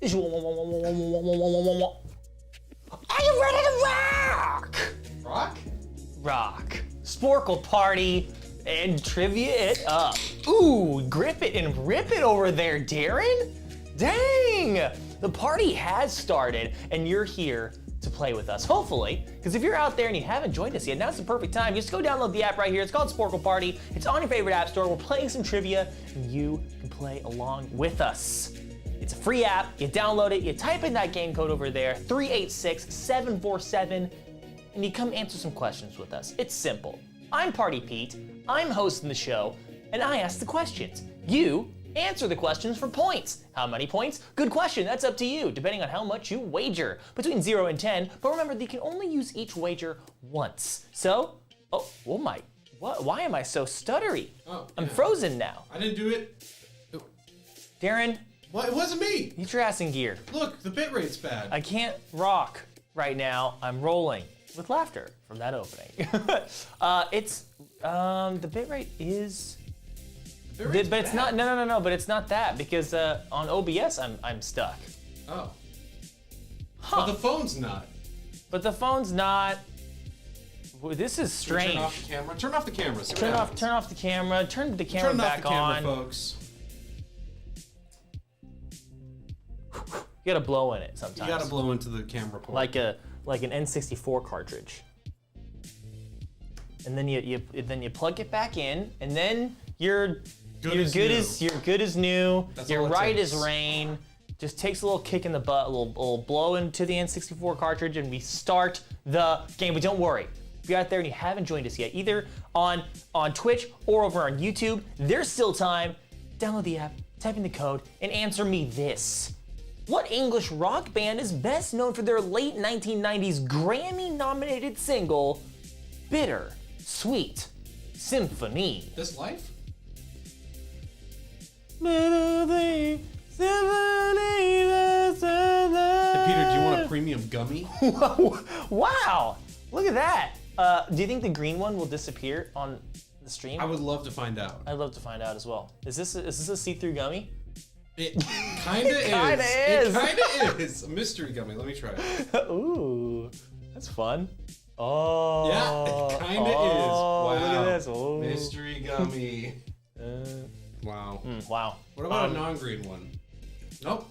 Are you ready to rock? Rock? Rock. Sporcle Party and trivia it up. Ooh, grip it and rip it over there, Darrin. Dang! The party has started and you're here to play with us, hopefully, because if you're out there and you haven't joined us yet, now's the perfect time. Just go download the app right here. It's called Sporcle Party. It's on your favorite app store. We're playing some trivia and you can play along with us. It's a free app. You download it, you type in that game code over there, 386-747, and you come answer some questions with us. It's simple. I'm Party Pete, I'm hosting the show, and I ask the questions. You answer the questions for points. How many points? Good question, that's up to you, depending on how much you wager. Between 0 and 10, but remember that you can only use each wager once. So, oh my, why am I so stuttery? Oh, I'm frozen now. I didn't do it. Darrin. Well, it wasn't me. Get your ass in gear. Look, the bit rate's bad. I can't rock right now. I'm rolling with laughter from that opening. The bitrate is, but it's not. No. But it's not that because on OBS I'm stuck. Oh. Huh. But the phone's not. But the phone's not. Well, this is strange. Turn off the camera. Turn off the camera. Turn off the camera. Turn the camera back off the camera, on. folks. You gotta blow in it sometimes. You gotta blow into the camera port. Like an N64 cartridge. And then you plug it back in, and then you're good as new. That's you're all it right takes. as rain. Just takes a little kick in the butt, a little blow into the N64 cartridge, and we start the game. But don't worry, if you're out there and you haven't joined us yet, either on Twitch or over on YouTube, there's still time. Download the app, type in the code, and answer me this. What English rock band is best known for their late 1990s Grammy-nominated single, Bitter Sweet Symphony? This life? Bitter Symphony. Hey, Peter, do you want a premium gummy? Whoa, wow, look at that. Do you think the green one will disappear on the stream? I would love to find out. I'd love to find out as well. Is this a see-through gummy? It kinda is. It kinda is. A mystery gummy. Let me try it. Ooh, that's fun. Oh. Yeah, it kinda is. Wow. Wow. Look at this. Oh. Mystery gummy. Wow. Wow. What about a non-green one? Nope.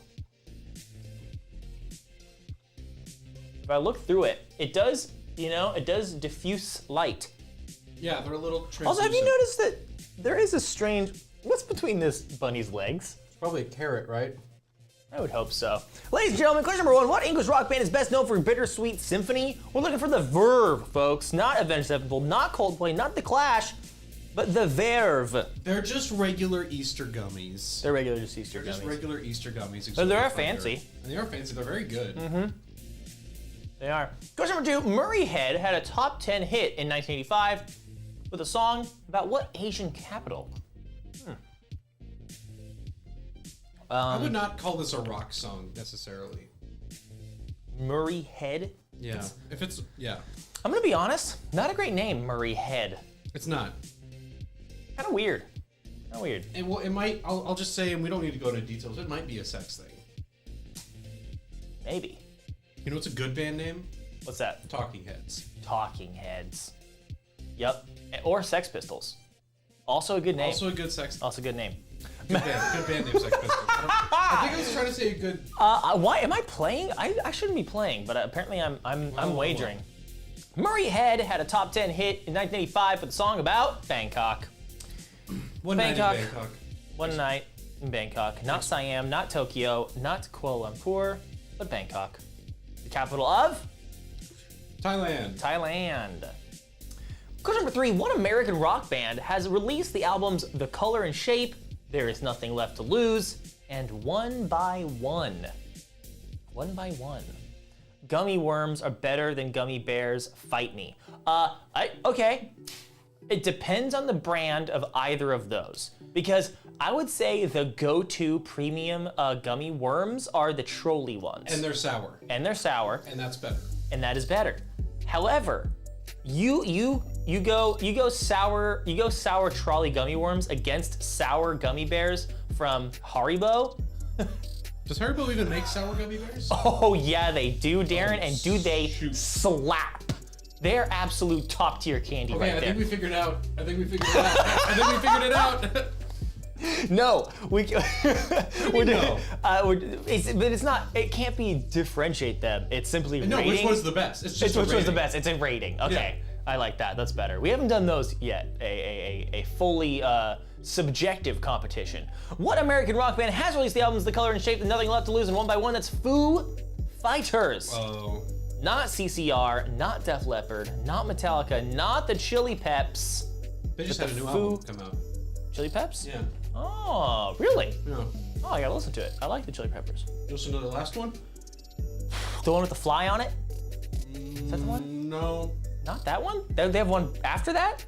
If I look through it, it does diffuse light. Yeah, they're a little translucent. Also, have you noticed that there is a strange, what's between this bunny's legs? It's probably a carrot, right? I would hope so. Ladies and gentlemen, question number 1. What English rock band is best known for Bittersweet Symphony? We're looking for the Verve, folks. Not Avenged Sevenfold, not Coldplay, not The Clash, but the Verve. They're just regular Easter gummies. They're regular just Easter They're just gummies. regular Easter gummies. But they are fancy. And they are fancy. They're very good. Mm-hmm. They are. Question number 2. Murray Head had a top 10 hit in 1985 with a song about what Asian capital? I would not call this a rock song necessarily. Murray Head? Yeah. Yeah. I'm gonna be honest, not a great name, Murray Head. It's not. Kinda weird. Kinda weird. And well, it might, I'll just say, and we don't need to go into details, it might be a sex thing. Maybe. You know what's a good band name? What's that? Talking Heads. Talking Heads. Yep. Or Sex Pistols. Also a good name. Also a good sex. Also a good name. Good band name, Sex Pistols. I think I was trying to say a good. Why am I playing? I shouldn't be playing, but apparently I'm wagering. Murray Head had a top 10 hit in 1985 with a song about Bangkok. One night in Bangkok. One night in Bangkok. Not Siam, not Tokyo, not Kuala Lumpur, but Bangkok. The capital of? Thailand. Question number 3. What American rock band has released the albums The Color and Shape, There Is Nothing Left to Lose, and One by One? One by One. Gummy worms are better than gummy bears, fight me. Okay. It depends on the brand of either of those. Because I would say the go-to premium gummy worms are the trolley ones. And they're sour. And that's better. And that is better. However, you go sour trolley gummy worms against sour gummy bears from Haribo. Does Haribo even make sour gummy bears? Oh yeah, they do, Darren, and do they shoot. slap? They're absolute top tier candy right there. I think we figured it out. I think we figured it out. No, we. We're no? but it's not. It can't be differentiate them. It's simply No, rating. which one's the best? It's just which a one's the rating. best. It's a rating. Okay, Yeah. I like that. That's better. We haven't done those yet. A fully subjective competition. What American rock band has released the albums The Color and Shape and Nothing Left to Lose and one by one? That's Foo Fighters. Oh. Not CCR, not Def Leppard, not Metallica, not the Chili Peps. They just But had a the new Foo- album come out. Chili Peps? Yeah. Oh, really? Yeah. Oh, I gotta listen to it. I like the Chili Peppers. You listen to the last one? The one with the fly on it? Is that the one? No. Not that one? They have one after that?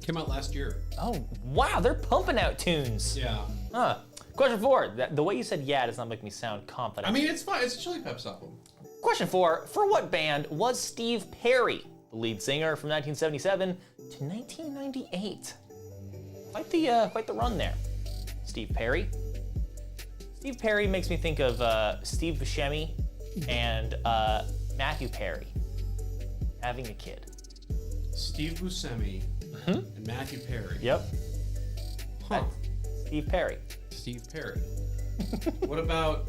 Came out last year. Oh, wow, they're pumping out tunes. Yeah. Huh. Question 4. The way you said yeah does not make me sound confident. I mean, it's fine. It's a Chili Peps album. Question 4. For what band was Steve Perry the lead singer from 1977 to 1998? Quite the run there. Steve Perry. Steve Perry makes me think of Steve Buscemi and Matthew Perry having a kid. Steve Buscemi and Matthew Perry. Yep. Huh. Steve Perry. Steve Perry. What about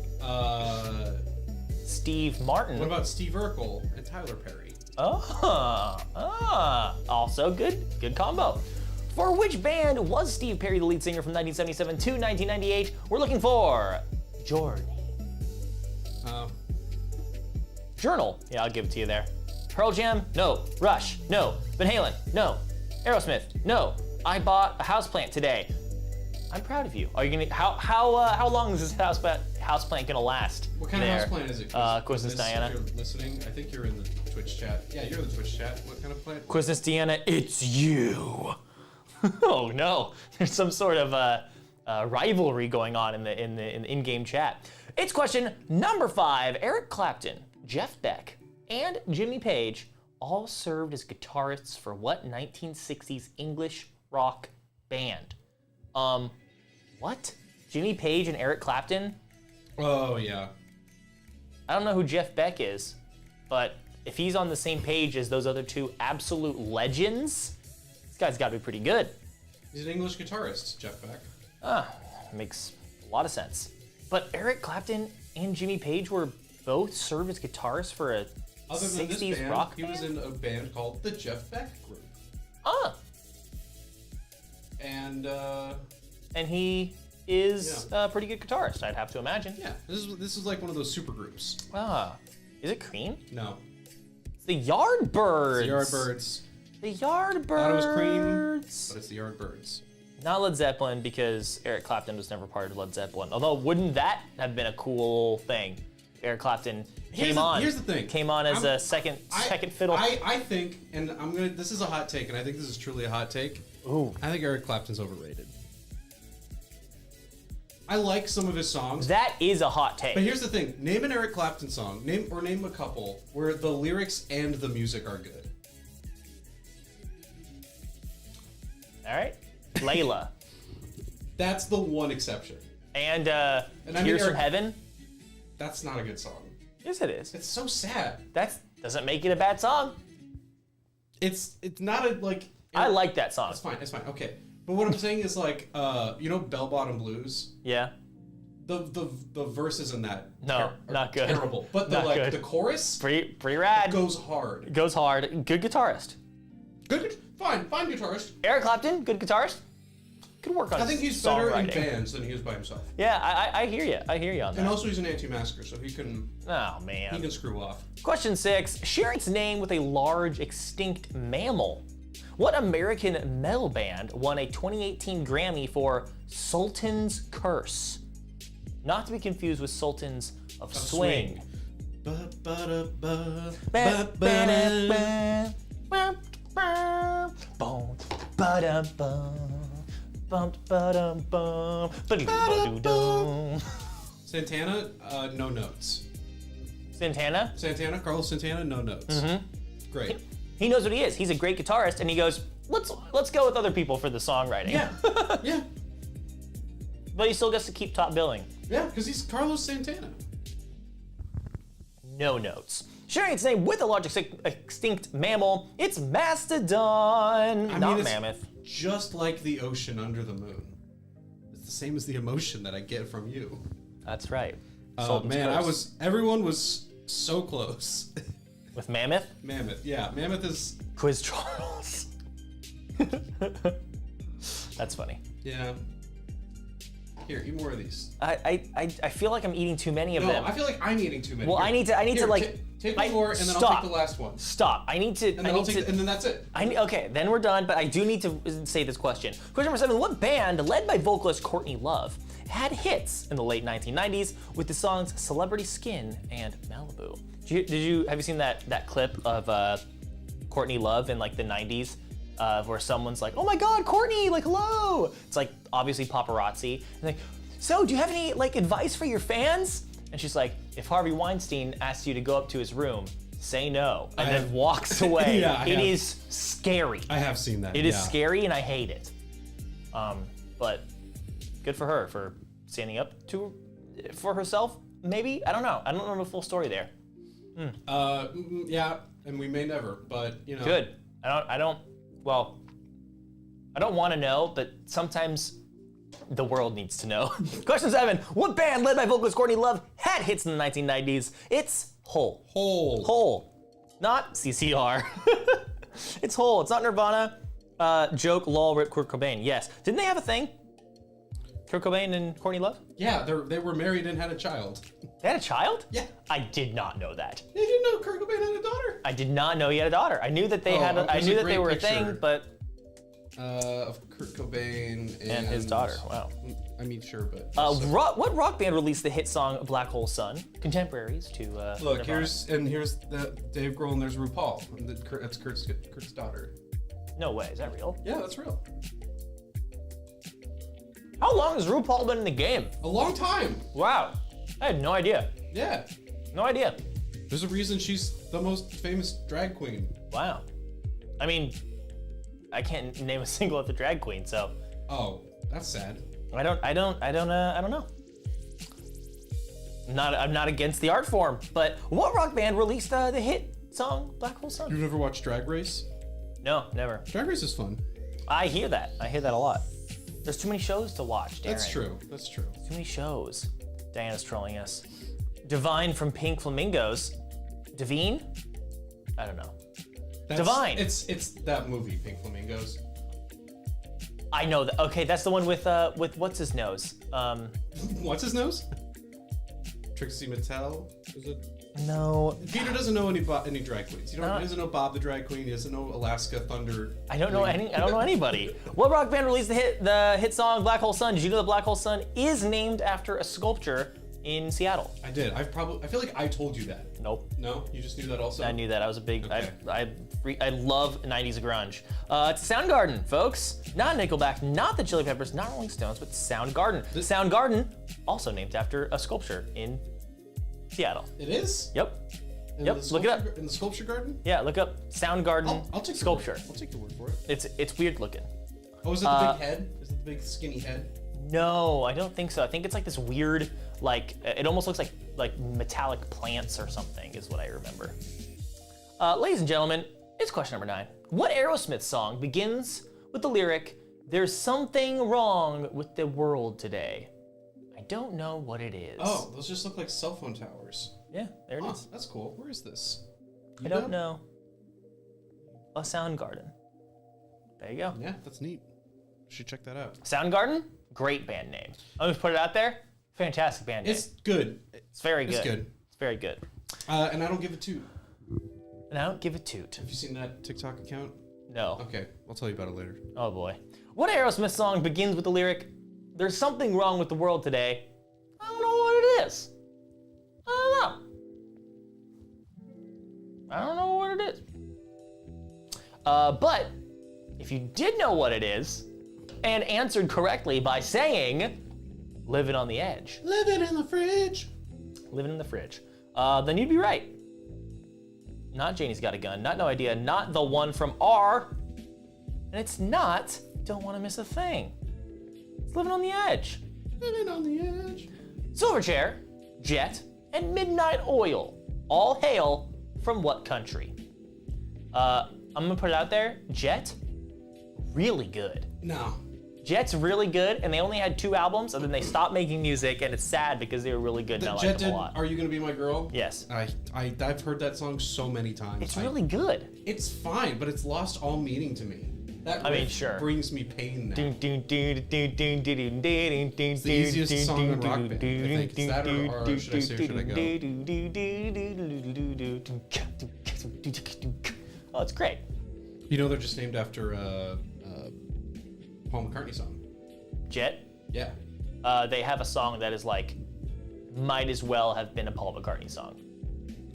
Steve Martin. what about Steve Urkel and Tyler Perry? Also good combo. For which band was Steve Perry the lead singer from 1977 to 1998? We're looking for Journey. Journal. Yeah, I'll give it to you there. Pearl Jam? No. Rush? No. Van Halen? No. Aerosmith? No. I bought a houseplant today. I'm proud of you. Are you gonna? How long is this houseplant gonna last? What kind there? of house plant is it? Quiznos Diana. If you're listening, I think you're in the Twitch chat. Yeah, you're in the Twitch chat. What kind of plant? Quiznos Diana, it's you. Oh no, there's some sort of rivalry going on in the in-game chat. It's question number 5. Eric Clapton, Jeff Beck, and Jimmy Page all served as guitarists for what 1960s English rock band? What? Jimmy Page and Eric Clapton? Oh yeah. I don't know who Jeff Beck is, but if he's on the same page as those other two absolute legends, this guy's got to be pretty good. He's an English guitarist, Jeff Beck. Makes a lot of sense. But Eric Clapton and Jimmy Page were both served as guitarists for a Other than 60s this band, rock he band? was in a band called the Jeff Beck Group. And he is a pretty good guitarist, I'd have to imagine. Yeah, this is like one of those super groups. Is it Cream? No. It's the Yardbirds. The Yardbirds. The Yardbirds. Thought it was Cream, but it's the Yardbirds. Not Led Zeppelin, because Eric Clapton was never part of Led Zeppelin. Although, wouldn't that have been a cool thing? Eric Clapton came on. Here's the thing. Came on as a second fiddle. I think, and this is a hot take, and I think this is truly a hot take. Ooh. I think Eric Clapton's overrated. I like some of his songs. That is a hot take. But here's the thing. Name an Eric Clapton song. Name a couple where the lyrics and the music are good. All right. Layla. That's the one exception. And I mean, Tears from Eric- Heaven. That's not a good song. Yes, it is. It's so sad. That doesn't make it a bad song. It's not a like. I like that song. It's fine. It's fine. Okay. But what I'm saying is like, you know, Bell Bottom Blues. Yeah. The verses in that. No, are not good. Terrible. But Not good. the chorus Pretty rad. goes hard. Goes hard. Good guitarist. Good. Fine guitarist. Eric Clapton, good guitarist. Could work on I think he's better in songwriting. bands than he is by himself. Yeah, I hear you. I hear you on that. And also, he's an anti-masker, so he can Oh man. screw off. Question 6. Share its name with a large extinct mammal. What American metal band won a 2018 Grammy for Sultan's Curse? Not to be confused with Sultans of Swing. Santana, no notes. Santana? Carlos Santana, no notes. Mm-hmm. Great. He knows what he is. He's a great guitarist, and he goes, let's go with other people for the songwriting. Yeah, yeah. But he still gets to keep top billing. Yeah, because he's Carlos Santana. No notes. Sharing its name with a large extinct mammal, it's Mastodon, not it's mammoth. Just like the ocean under the moon. It's the same as the emotion that I get from you. That's right. Man, everyone was so close. With mammoth? Mammoth, yeah. Mammoth is... Quiz Charles. That's funny. Yeah. Here, eat more of these. I feel like I'm eating too many of them. I feel like I'm eating too many. Well, Here, I need to like... Take one more, and then stop. I'll take the last one. Stop. I need to... And then that's it. Okay, then we're done, but I do need to say this question. Question number 7, what band, led by vocalist Courtney Love, had hits in the late 1990s with the songs Celebrity Skin and Malibu? Have you seen that clip of Courtney Love in like the 90s where someone's like, oh my God, Courtney, like hello. It's like obviously paparazzi. And like, so do you have any like advice for your fans? And she's like, if Harvey Weinstein asks you to go up to his room, say no, and then walks away. It is scary. I have seen that. It is scary and I hate it. But good for her for standing up for herself, maybe? I don't know. I don't know the full story there. Yeah, and we may never, but you know. Good. I don't want to know, but sometimes the world needs to know. Question 7, what band led by vocalist Courtney Love had hits in the 1990s? It's Hole. Hole. Not CCR. It's Hole. It's not Nirvana. Joke, lol, rip Kurt Cobain. Yes. Didn't they have a thing? Kurt Cobain and Courtney Love? Yeah, they were married and had a child. They had a child? Yeah. I did not know that. You didn't know Kurt Cobain had a daughter? I did not know he had a daughter. I knew that they I knew that they were a thing, but of Kurt Cobain and his daughter. Wow. I mean, sure, but what rock band released the hit song "Black Hole Sun"? Contemporaries to look. Nirvana. Here's the Dave Grohl and there's RuPaul. And that's Kurt's daughter. No way. Is that real? Yeah, that's real. How long has RuPaul been in the game? A long time. Wow. I had no idea. Yeah. No idea. There's a reason she's the most famous drag queen. Wow. I mean, I can't name a single other drag queen, so. Oh, that's sad. I don't know. I'm not against the art form, but what rock band released the hit song "Black Hole Sun"? You've never watched Drag Race? No, never. Drag Race is fun. I hear that. I hear that a lot. There's too many shows to watch, Darrin. That's true. Too many shows. Diana's trolling us. Divine from Pink Flamingos. Divine? I don't know. Divine. It's that movie, Pink Flamingos. I know that. Okay, that's the one with what's his nose? What's his nose? Trixie Mattel? Is it? No. Peter doesn't know any drag queens. He doesn't know Bob the drag queen. He doesn't know Alaska Thunder. I don't know anybody. What rock band released the hit song "Black Hole Sun"? Did you know the Black Hole Sun is named after a sculpture in Seattle? I did. I feel like I told you that. Nope. No, you just knew that also. I knew that. I was a big. Okay. I love '90s grunge. It's Soundgarden, folks. Not Nickelback, not the Chili Peppers, not Rolling Stones, but Soundgarden. Soundgarden, also named after a sculpture in Seattle. It is? Yep. Look it up. In the sculpture garden? Yeah, look up Soundgarden I'll take sculpture. I'll take your word for it. It's weird looking. Oh, is it the big head? Is it the big skinny head? No, I don't think so. I think it's like this weird, like it almost looks like metallic plants or something is what I remember. Ladies and gentlemen, it's question number 9. What Aerosmith song begins with the lyric, "There's something wrong with the world today"? I don't know what it is. Oh, those just look like cell phone towers. Yeah, there it is. That's cool. Where is this? I don't know. A Soundgarden. There you go. Yeah, that's neat. Should check that out. Soundgarden, great band name. I'm just put it out there. Fantastic band name. It's good. It's very good. It's good. It's very good. And I don't give a toot. And I don't give a toot. Have you seen that TikTok account? No. Okay, I'll tell you about it later. Oh boy. What Aerosmith song begins with the lyric, "There's something wrong with the world today"? I don't know what it is. I don't know what it is. But if you did know what it is and answered correctly by saying "Living on the Edge," Living in the fridge. living in the fridge, then you'd be right. Not Janie's Got a Gun, not No Idea, not the one from R, and it's not Don't Want to Miss a Thing. It's Living on the Edge. Living on the edge. Silverchair, Jet, and Midnight Oil all hail from what country? I'm gonna put it out there. Jet, really good. No. Jet's really good, and they only had 2 albums, and then they stopped making music, and it's sad because they were really good, and I like them a lot. Are You Gonna Be My Girl? Yes. I've heard that song so many times. It's really good. It's fine, but it's lost all meaning to me. That sure. brings me pain now. It's the easiest song in Rock Band, I think. Is that or should I say, should I go? Oh, it's great. You know, they're just named after Paul McCartney song. Jet? Yeah. They have a song that is like, might as well have been a Paul McCartney song.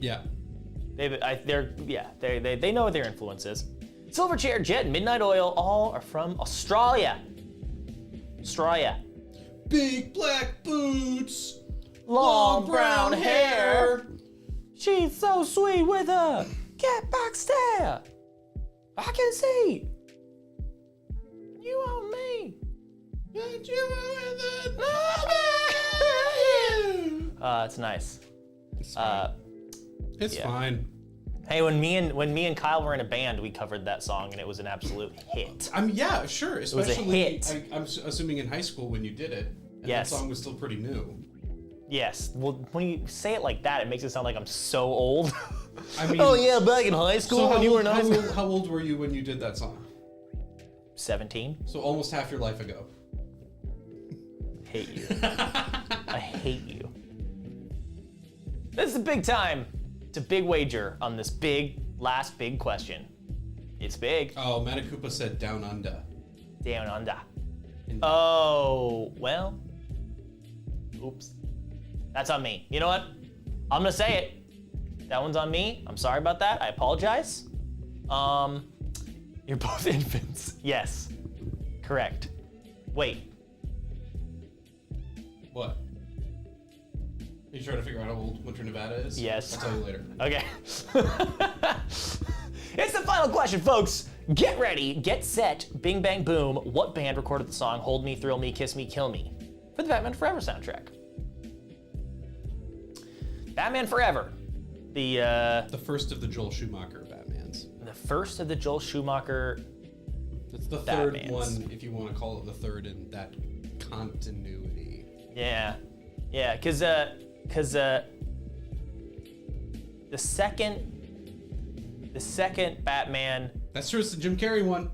Yeah. They know what their influence is. Silverchair, Jet, and Midnight Oil all are from Australia. Australia. Big black boots. Long brown hair. She's so sweet with her. Get back stare. I can see. You on me. Don't you with it? It's nice. It's fine. It's fine. Hey, when me and Kyle were in a band, we covered that song, and it was an absolute hit. Yeah, sure. Especially, it was a hit. I'm assuming in high school when you did it, and Yes. that song was still pretty new. Yes. Well, when you say it like that, it makes it sound like I'm so old. I mean, oh yeah, back in high school when you were in high school. How old were you when you did that song? 17. So almost half your life ago. Hate you. I hate you. This is a big time. It's a big wager on this last big question. It's big. Oh, Manakupa said down under. Down under. Oh, well. Oops. That's on me. You know what? I'm gonna say it. That one's on me. I'm sorry about that. I apologize. You're both infants. Yes. Correct. Wait. What? Are you trying to figure out how old Winter Nevada is? Yes. I'll tell you later. Okay. It's the final question, folks. Get ready, get set, bing bang boom. What band recorded the song Hold Me, Thrill Me, Kiss Me, Kill Me for the Batman Forever soundtrack? Batman Forever. The first of the Joel Schumacher Batmans. The first of the Joel Schumacher. It's the Batmans. third one, if you want to call it the third in that continuity. Yeah, because the second Batman. That's true. It's the Jim Carrey one.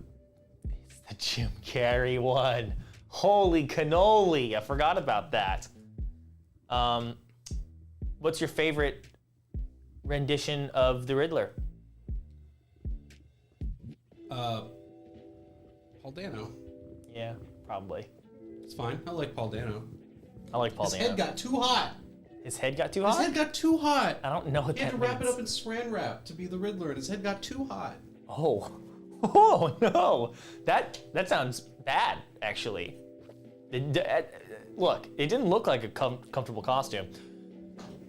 It's the Jim Carrey one. Holy cannoli! I forgot about that. What's your favorite rendition of the Riddler? Paul Dano. Yeah, probably. It's fine. I like Paul Dano. I like Paul His Dano. head got too hot. His head got too hot? His head got too hot. I don't know what He had that to wrap means. it up in saran wrap to be the Riddler, and his head got too hot. Oh. Oh, no. That sounds bad, actually. Look, it didn't look like a comfortable costume.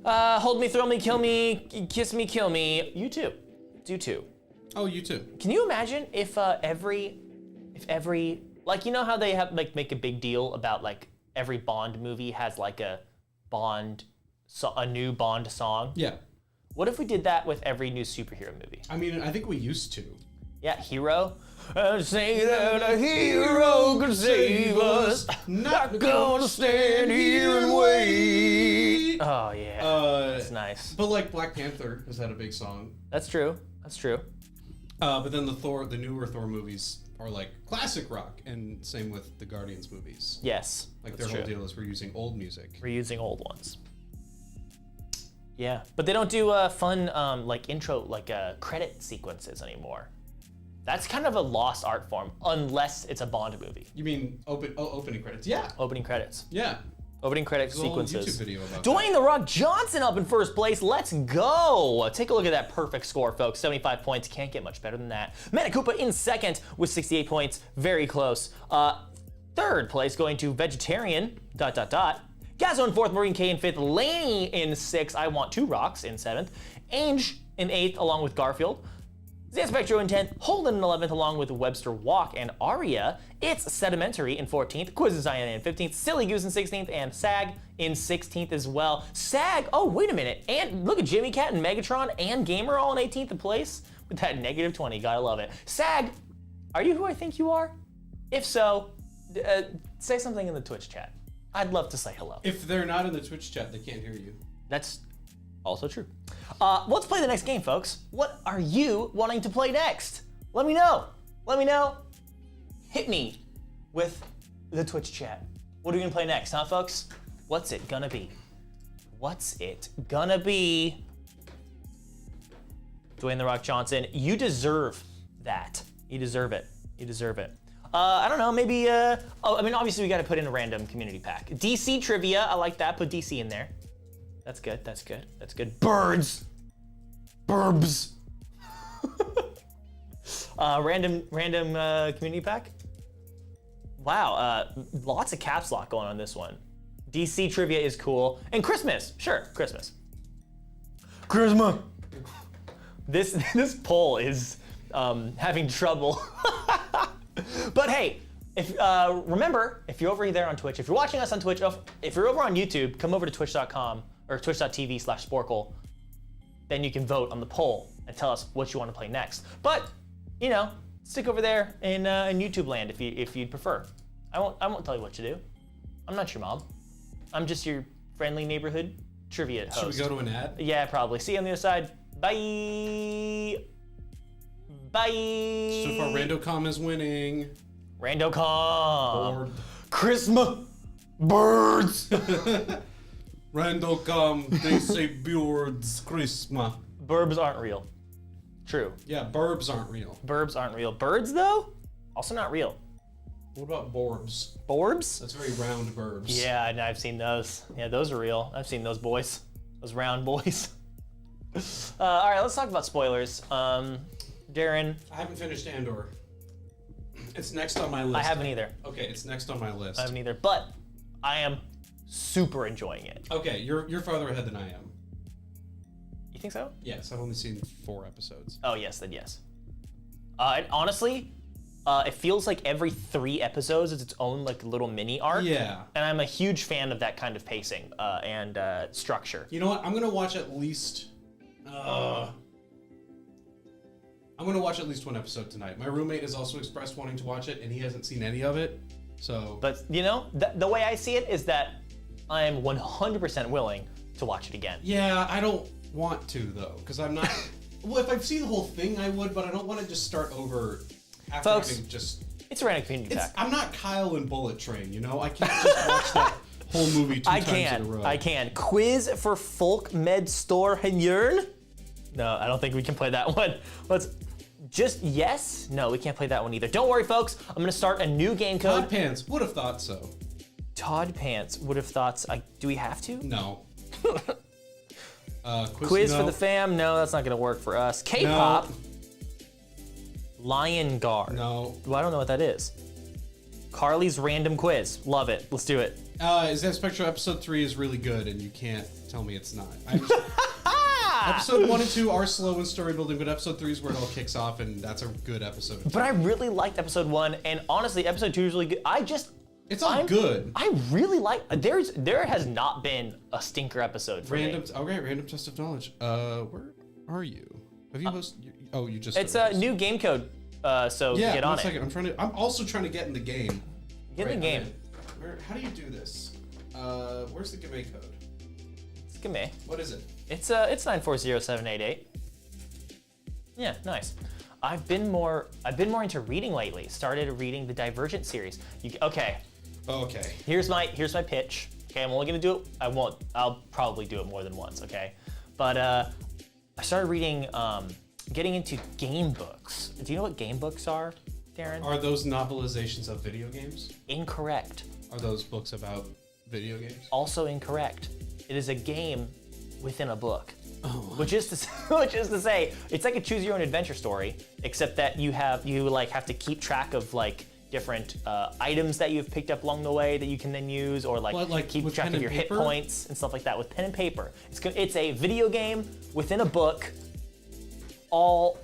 Hold me, thrill me, kill me, kiss me, kill me. You too. Do too. Oh, you too. Can you imagine if every, like, you know how they have like make a big deal about like every Bond movie has like a new Bond song? Yeah. What if we did that with every new superhero movie? I mean, I think we used to. Yeah, Hero. Say that a hero could save us. Not gonna stand here and wait. Oh yeah, that's nice. But like Black Panther has had a big song. That's true. That's true. But then the newer Thor movies are like classic rock, and same with the Guardians movies. Yes. Like their whole deal is we're using old music. We're using old ones. Yeah, but they don't do fun like intro, like credit sequences anymore. That's kind of a lost art form, unless it's a Bond movie. You mean opening credits? Yeah. Opening credits. Yeah. Opening credit There's a whole sequences. YouTube video about Dwayne "The Rock" Johnson up in first place. Let's go. Take a look at that perfect score, folks. 75 points. Can't get much better than that. Manakupa in second with 68 points. Very close. Third place going to Vegetarian. ... Gazzo in fourth. Marine K in fifth. Laney in sixth. I Want Two Rocks in seventh. Ange in eighth, along with Garfield. Zan Spectro in 10th, Holden in 11th, along with Webster Walk and Aria. It's Sedimentary in 14th, Quiz Design in 15th, Silly Goose in 16th, and Sag in 16th as well. Sag, oh, wait a minute. And look at Jimmy Cat and Megatron and Gamer all in 18th place with that -20. Gotta love it. Sag, are you who I think you are? If so, say something in the Twitch chat. I'd love to say hello. If they're not in the Twitch chat, they can't hear you. That's also true. Let's play the next game, folks. What are you wanting to play next? Let me know. Let me know. Hit me with the Twitch chat. What are we gonna play next, huh, folks? What's it gonna be? What's it gonna be? Dwayne "The Rock" Johnson, you deserve that. You deserve it. You deserve it. I don't know, maybe, obviously we gotta put in a random community pack. DC trivia, I like that, put DC in there. That's good, that's good, that's good. Birds! Burbs! Random community pack? Wow, lots of caps lock going on this one. DC trivia is cool. And Christmas, sure, Christmas. Christmas! This poll is having trouble. But hey, remember, if you're over there on Twitch, if you're watching us on Twitch, if you're over on YouTube, come over to twitch.com or twitch.tv/Sporcle. Then you can vote on the poll and tell us what you want to play next. But, you know, stick over there in YouTube land if you'd prefer. I won't tell you what to do. I'm not your mom. I'm just your friendly neighborhood trivia host. Should we go to an ad? Yeah, probably. See you on the other side. Bye. Bye. So far, Randocom is winning. Randocom. Bored. Christmas. Birds. Randocom, they say birds, Christmas. Burbs aren't real. True. Yeah, burbs aren't real. Burbs aren't real. Birds, though, also not real. What about borbs? Borbs? That's very round burbs. Yeah, I've seen those. Yeah, those are real. I've seen those boys. Those round boys. All right, let's talk about spoilers. Darrin. I haven't finished Andor. It's next on my list. I haven't either. Okay, it's next on my list. I haven't either, but I am super enjoying it. Okay, you're farther ahead than I am. You think so? Yes, I've only seen 4 episodes. Oh, yes, then yes. And honestly, it feels like every 3 episodes is its own like little mini arc. Yeah. And I'm a huge fan of that kind of pacing and structure. You know what? I'm gonna watch at least. I'm gonna watch at least 1 episode tonight. My roommate has also expressed wanting to watch it, and he hasn't seen any of it. So. But you know, the way I see it is that I am 100% willing to watch it again. Yeah, I don't want to though, because I'm not. Well, if I've seen the whole thing, I would, but I don't want to just start over after Folks, having just. It's a random community pack. I'm not Kyle in Bullet Train, you know. I can't just watch that whole movie 2 times in a row. I can. Quiz for Folk Med Store Hanyern? No, I don't think we can play that one. Let's just yes. No, we can't play that one either. Don't worry, folks. I'm gonna start a new game code. Todd Pants would have thought so. Todd Pants would have thought. Do we have to? No. Quiz for the fam? No, that's not gonna work for us. K-pop. No. Lion Guard. No. Well, I don't know what that is. Carly's random quiz. Love it. Let's do it. Zan Spectro episode 3 is really good, and you can't tell me it's not. Episode 1 and 2 are slow in story building, but episode 3 is where it all kicks off, and that's a good episode. But I really liked episode 1, and honestly, episode 2 is really good. It's all good. I really like. There has not been a stinker episode for me. Okay, random test of knowledge. Where are you? Have you posted? Oh, you just. It's a new game code. So yeah, get on it. Second. I'm also trying to get in the game. Get in the game. How do you do this? Where's the game code? It's game. What is it? It's 940788. Yeah, nice. I've been more into reading lately. Started reading the Divergent series. Okay. Okay. Here's my pitch. Okay, I'm only gonna do it. I'll probably do it more than once. Okay, but I started reading, getting into game books. Do you know what game books are, Darrin? Are those novelizations of video games? Incorrect. Are those books about video games? Also incorrect. It is a game within a book. Oh. Which is to say, it's like a choose your own adventure story, except that you have to keep track of like different items that you've picked up along the way that you can then use, or like keep track of your hit points and stuff like that with pen and paper. It's a video game within a book, all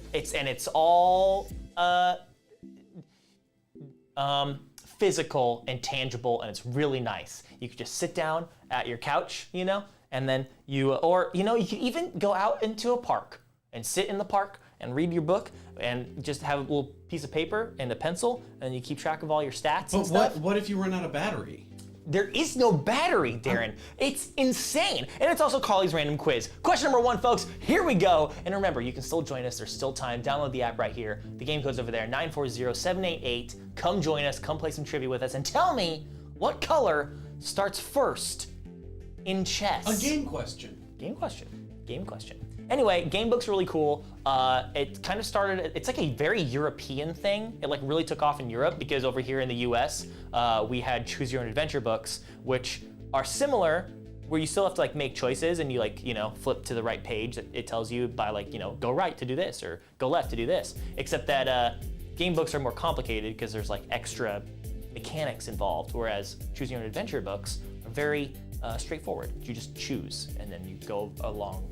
physical and tangible, and it's really nice. You could just sit down at your couch, you know, and then you could even go out into a park and sit in the park and read your book and just have a little piece of paper and a pencil, and you keep track of all your stats and stuff. What if you run out of battery? There is no battery, Darrin. It's insane. And it's also Carly's random quiz. Question number 1, folks. Here we go. And remember, you can still join us. There's still time. Download the app right here. The game code's over there, 940-788. Come join us. Come play some trivia with us. And tell me what color starts first in chess. A game question. Game question. Anyway, game book's really cool. It kind of started, it's like a very European thing. It like really took off in Europe because over here in the US, we had choose your own adventure books, which are similar, where you still have to like make choices and you like, you know, flip to the right page that it tells you by like, you know, go right to do this or go left to do this. Except that game books are more complicated because there's like extra mechanics involved, whereas choose your own adventure books are very straightforward. You just choose and then you go along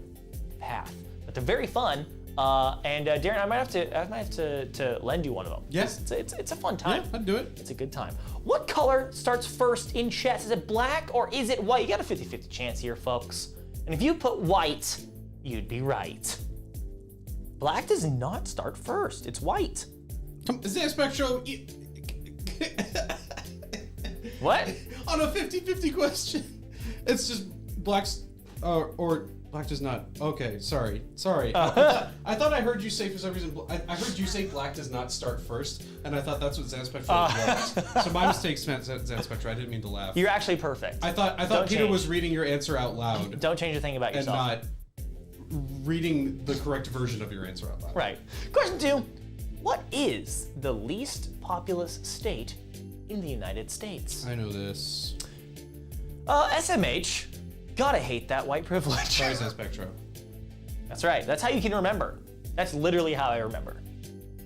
path, but they're very fun. And Darrin, I might have to lend you one of them. Yes, it's a fun time. Yeah, I'd do it. It's a good time. What color starts first in chess? Is it black or is it white? You got a 50-50 chance here, folks. And if you put white, you'd be right. Black does not start first. It's white. Spectro. What? On a 50-50 question, it's just black's or. Black does not. Okay, sorry. I thought I heard you say for some reason. I heard you say black does not start first, and I thought that's what Zanspectra was. So my mistake, Zanspectra. I didn't mean to laugh. You're actually perfect. I thought Peter was reading your answer out loud. Don't change a thing about yourself. And not reading the correct version of your answer out loud. Right. Question 2. What is the least populous state in the United States? I know this. SMH. Gotta hate that white privilege. Sorry, Zanspectra. That's right. That's how you can remember. That's literally how I remember.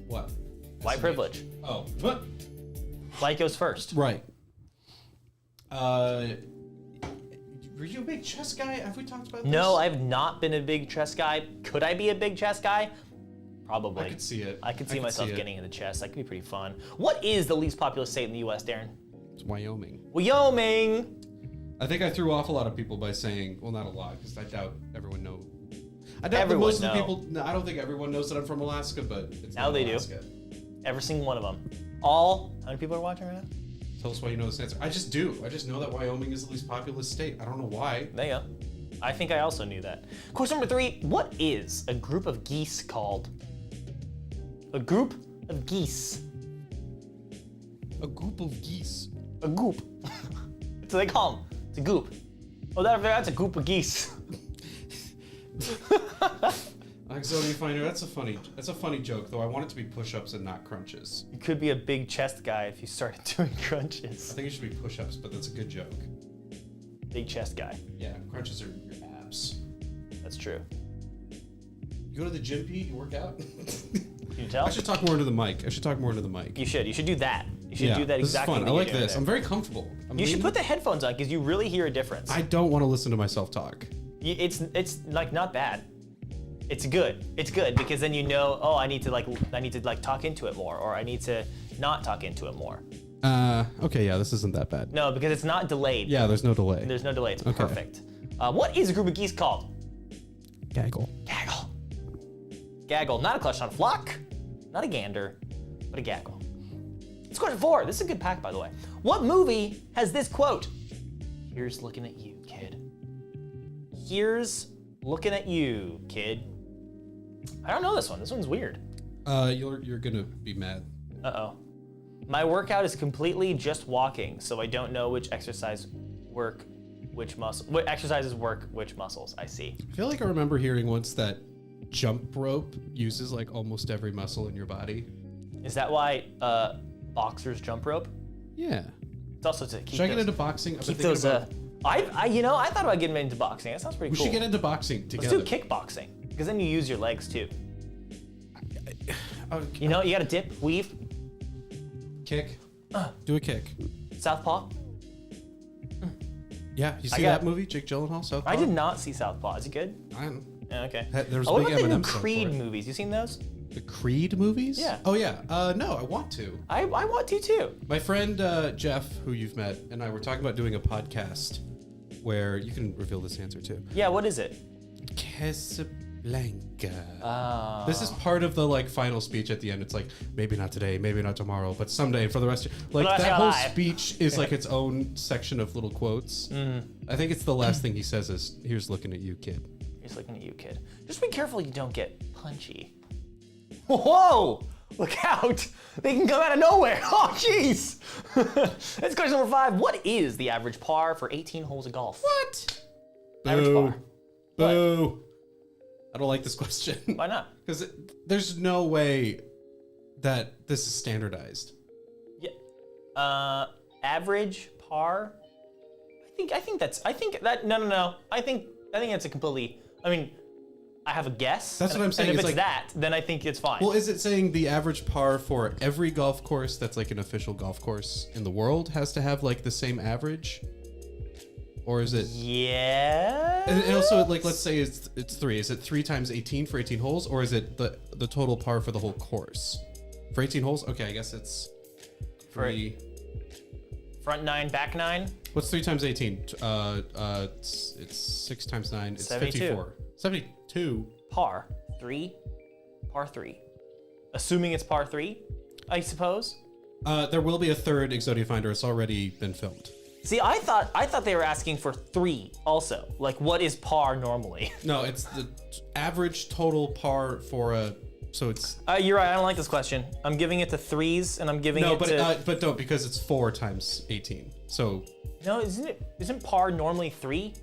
What? White SMH. privilege. Oh. What? White goes first. Right. Were you a big chess guy? Have we talked about this? No, I've not been a big chess guy. Could I be a big chess guy? Probably. I could see it. I could see myself getting into chess. That could be pretty fun. What is the least populous state in the U.S., Darrin? It's Wyoming. Wyoming. I think I threw off a lot of people by saying, well, not a lot, because I doubt everyone knows. I doubt Everyone that most of the know. people. No, I don't think everyone knows that I'm from Alaska, but it's Now not they do. Alaska. Every single one of them. How many people are watching right now? Tell us why you know this answer. I just do. I just know that Wyoming is the least populous state. I don't know why. There you go. I think I also knew that. Question number 3. What is a group of geese called? A group of geese. A group of geese. A goop. That's what they call them. It's a goop. Oh, that's a group of geese. Auxiliary Finder, that's a funny joke, though I want it to be push-ups and not crunches. You could be a big chest guy if you started doing crunches. I think it should be push-ups, but that's a good joke. Big chest guy. Yeah, crunches are your abs. That's true. You go to the gym, Pete, you work out? Can you tell? I should talk more into the mic. You should. You should do that. You should do that exactly. This is fun. I what like you're doing this. there. I'm very comfortable. You should put the headphones on because you really hear a difference. I don't want to listen to myself talk. It's like not bad. It's good. It's good because then you know, oh, I need to talk into it more, or I need to not talk into it more. Okay, yeah, this isn't that bad. No, because it's not delayed. Yeah, there's no delay. There's no delay. It's perfect. What is a group of geese called? Gaggle. Gaggle. Gaggle. Not a clutch, not a flock, not a gander, but a gaggle. It's question 4. This is a good pack, by the way. What movie has this quote? Here's looking at you, kid. Here's looking at you, kid. I don't know this one. This one's weird. You're gonna be mad. Uh-oh. My workout is completely just walking, so I don't know which exercises work which muscles. I see. I feel like I remember hearing once that jump rope uses like almost every muscle in your body. Is that why boxers jump rope? Yeah. It's also to keep Should I get into boxing? keep those. I thought about getting into boxing. That sounds pretty We cool. should get into boxing together. Let's do kickboxing because then you use your legs too. Okay. You know, you got to dip, weave, Kick. Do a kick. southpaw. Yeah, you see that movie, Jake Gyllenhaal, Southpaw? I did not see Southpaw. Is it good? Okay. There was What big about the new Eminem song Creed for it. movies? You seen those? The Creed movies? Yeah. Oh yeah. No, I want to. I want to too. My friend Jeff, who you've met, and I were talking about doing a podcast where you can reveal this answer too. Yeah, what is it? Casablanca. Oh. This is part of the like final speech at the end. It's like maybe not today, maybe not tomorrow, but someday for the rest of like rest of that your whole life. speech is like its own section of little quotes. I think it's the last thing he says is "Here's looking at you, kid." He's looking at you, kid. Just be careful you don't get punchy. Whoa! Look out! They can come out of nowhere. Oh, jeez! That's question number 5. What is the average par for 18 holes of golf? What? Average Boo. par. Boo. I don't like this question. Why not? Because there's no way that this is standardized. Yeah. Average par. I think that's no. I think that's a completely. I mean, I have a guess. That's what I'm saying. And if It's it's like- that, then I think it's fine. Well, is it saying the average par for every golf course that's like an official golf course in the world has to have like the same average? Or is it? Yeah. And also, like, let's say it's 3. Is it 3 times 18 for 18 holes, or is it the total par for the whole course? For 18 holes, okay, I guess it's 3. Front 9, back 9. What's 3 times 18? It's 6 times 9. It's 72. 54. 72. Par 3. Par 3. Assuming it's par 3, I suppose. There will be a third Exodia Finder. It's already been filmed. See, I thought they were asking for 3 also. Like, what is par normally? No, it's the average total par for a. So it's You're right. I don't like this question. I'm giving it to 3s, and I'm giving no, it to. but don't because it's 4 times 18. So No, isn't par normally 3?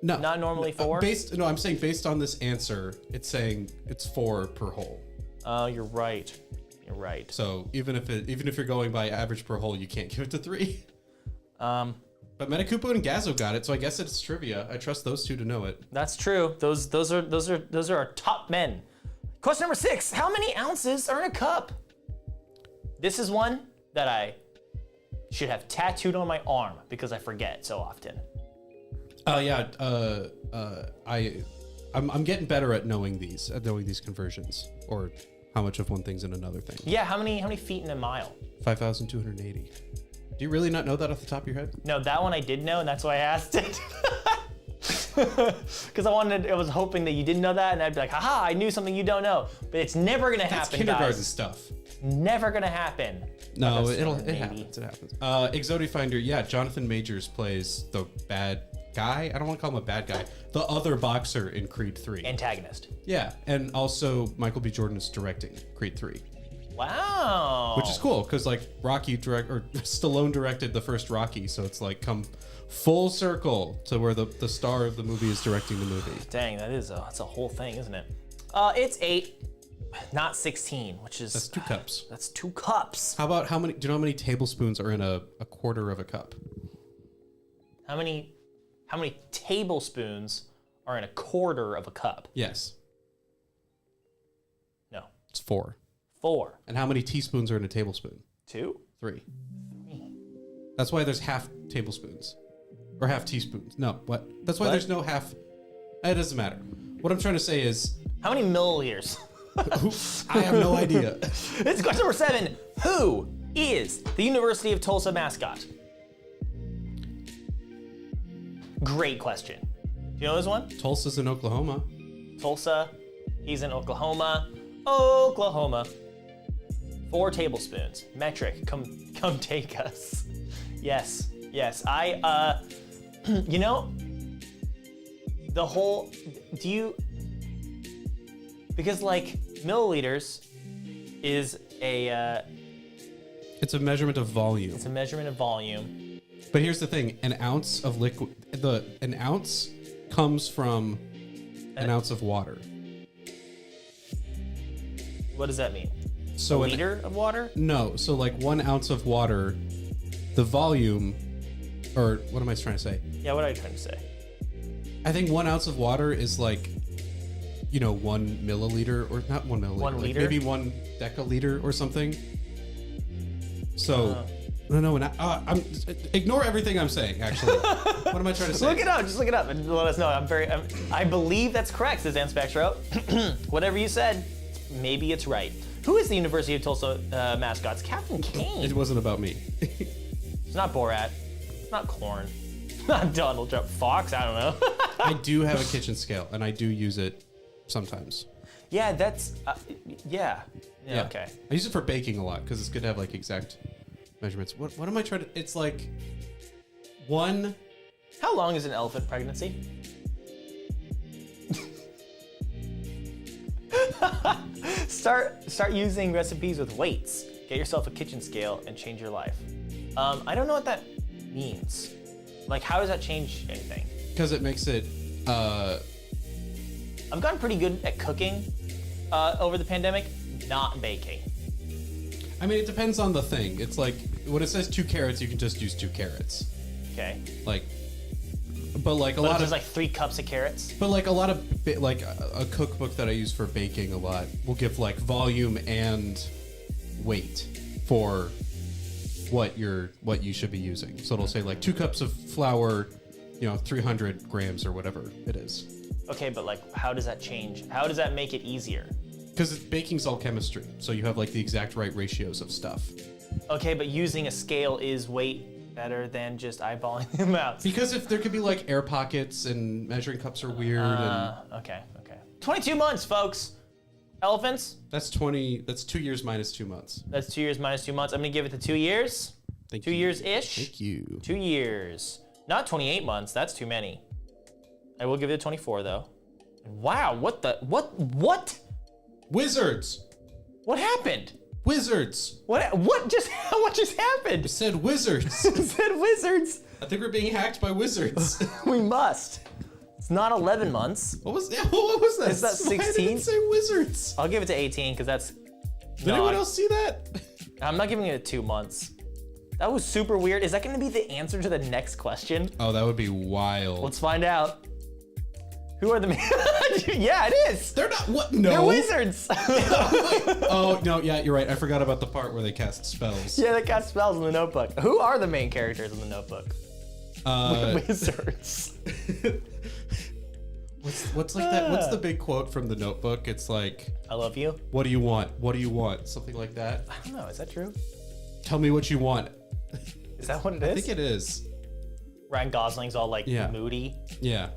no, Not normally 4? No, I'm saying based on this answer, it's saying it's 4 per hole. Oh, you're right. You're right. So even if you're going by average per hole, you can't give it to 3. But Metakupo and Gazzo got it, so I guess it's trivia. I trust those two to know it. That's true. Those are our top men. Question number 6. How many ounces are in a cup? This is one that I should have tattooed on my arm because I forget so often. Oh yeah, I'm getting better at knowing these conversions or how much of one thing's in another thing. Yeah, how many feet in a mile? 5,280. Do you really not know that off the top of your head? No, that one I did know, and that's why I asked it. Because I was hoping that you didn't know that, and I'd be like, haha, I knew something you don't know. But it's never gonna That's happen, kindergarten guys. stuff. Never gonna happen. No, That's it maybe. happens. It happens. Exodia Finder, yeah, Jonathan Majors plays the bad guy. I don't want to call him a bad guy. The other boxer in Creed 3. Antagonist. Yeah, and also Michael B. Jordan is directing Creed 3. Wow. Which is cool because like Stallone directed the first Rocky, so it's like come full circle to where the star of the movie is directing the movie. Dang, that's a whole thing, isn't it? It's 8, not 16, which is That's 2 cups. That's 2 cups. How about how many? Do you know how many tablespoons are in a quarter of a cup? How many tablespoons are in a quarter of a cup? Yes, No. it's 4. 4. And how many teaspoons are in a tablespoon? 2. 3. That's why there's half tablespoons. Or half teaspoons. No, what? That's why What? there's no half. It doesn't matter. What I'm trying to say is, How many milliliters? I have no idea. It's question number 7. Who is the University of Tulsa mascot? Great question. Do you know this one? Tulsa's in Oklahoma. Tulsa. He's in Oklahoma. Oklahoma. 4 tablespoons. Metric. Come take us. Yes. You know, the whole, because like milliliters is It's a measurement of volume. it's a measurement of volume. But here's the thing: an ounce of liquid, an ounce comes from an ounce of water. What does that mean? So A an- liter of water? No, so like 1 ounce of water, the volume, or what am I trying to say? Yeah, what are you trying to say? I think 1 ounce of water is like, 1 milliliter, or not 1 milliliter, 1 like liter? maybe 1 deciliter or something. So No. I'm ignore everything I'm saying. Actually, what am I trying to say? Look it up. Just look it up and let us know. I believe that's correct, says Dan Spectro. Whatever you said, maybe it's right. Who is the University of Tulsa mascot's Captain Kane? It wasn't about me. It's not Borat. It's not Corn. Not Donald Trump. Fox. I don't know. I do have a kitchen scale, and I do use it sometimes. Yeah, that's yeah. Okay. I use it for baking a lot because it's good to have like exact measurements. What am I trying to? It's like one. How long is an elephant pregnancy? Start using recipes with weights. Get yourself a kitchen scale and change your life. I don't know what that means. Like, how does that change anything? Because it makes it. I've gotten pretty good at cooking over the pandemic, not baking. I mean, it depends on the thing. It's like when it says 2 carrots, you can just use 2 carrots. Okay. Like, but like a But lot if there's of like 3 cups of carrots. But like a lot of like a cookbook that I use for baking a lot will give like volume and weight for what you should be using. So it'll say like 2 cups of flour, 300 grams or whatever it is. Okay, but like, how does that change? How does that make it easier? Because baking's all chemistry, so you have like the exact right ratios of stuff. Okay, but using a scale is weight better than just eyeballing the amounts. Because if there could be like air pockets and measuring cups are weird. Okay. 22 months, folks. Elephants. That's 20. That's 2 years minus 2 months. That's 2 years minus 2 months. I'm gonna give it to 2 years. Thank 2 you. years-ish. Thank you. 2 years. Not 28 months. That's too many. I will give it a 24 though. Wow, what? Wizards. What happened? Wizards. What just happened? It said wizards. It said wizards. I think we're being hacked by wizards. We must. It's not 11 months. What was that? Is that 16? Why did it say wizards? I'll give it to 18 because that's. Did anyone else see that? I'm not giving it 2 months. That was super weird. Is that going to be the answer to the next question? Oh, that would be wild. Let's find out. Who are the Yeah, it is. They're not. What? No. They're wizards. Oh no, yeah, you're right. I forgot about the part where they cast spells. Yeah, they cast spells in the Notebook. Who are the main characters in the Notebook? Wizards. What's like that? What's the big quote from the Notebook? It's like, I love you. "What do you want? What do you want?" Something like that. I don't know. Is that true? Tell me what you want. Is that what it is? I think it is. Ryan Gosling's all like moody. Yeah.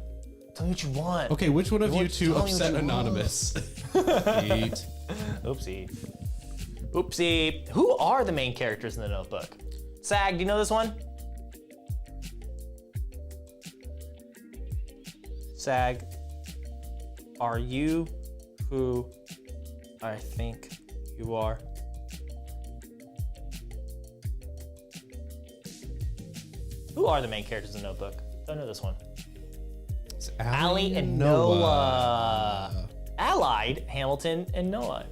Tell me what you want. Okay, which one of you two tell me what upset you Anonymous? Eat. Oopsie. Who are the main characters in the Notebook? Sag, do you know this one? Sag, are you who I think you are? Who are the main characters in the Notebook? Don't know this one. It's Allie and Noah. Allied, Hamilton and Noah.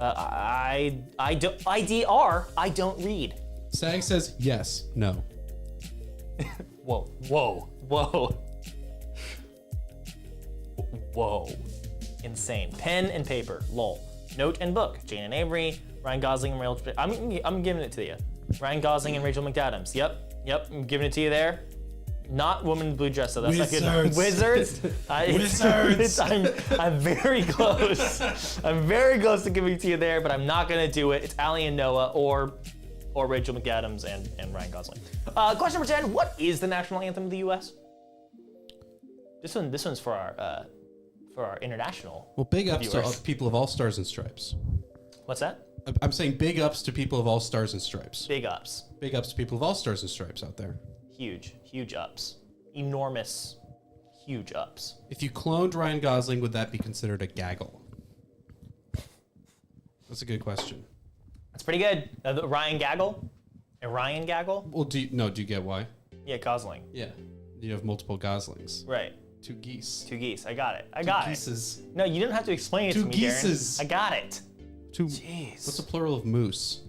I don't. IDR. I don't read. Sag says yes, no. Whoa. Insane. Pen and paper. Lol. Note and book. Jane and Avery. Ryan Gosling and Rachel. I'm giving it to you. Ryan Gosling and Rachel McAdams. Yep. I'm giving it to you there. Not Woman in the Blue Dress, so that's Wizards. not good. Wizards. Wizards. I'm very close. I'm very close to giving it to you there, but I'm not gonna do it. It's Allie and Noah or Rachel McAdams and Ryan Gosling. Question number 10. What is the national anthem of the U.S.? This one's for our international. Well, big ups viewers. to people of all stars and stripes. What's that? I'm saying big ups to people of all stars and stripes. Big ups. Big ups to people of all stars and stripes out there. Huge ups. Enormous, huge ups. If you cloned Ryan Gosling, would that be considered a gaggle? That's a good question. That's pretty good. Ryan Gaggle? A Ryan Gaggle? Well, do you get why? Yeah, Gosling. Yeah. You have multiple Goslings. Right. 2 geese. 2 geese. I got it. I got it. Geeses. No, you didn't have to explain it to 2 me, geeses. Darren. I got it. 2. Jeez. What's the plural of moose?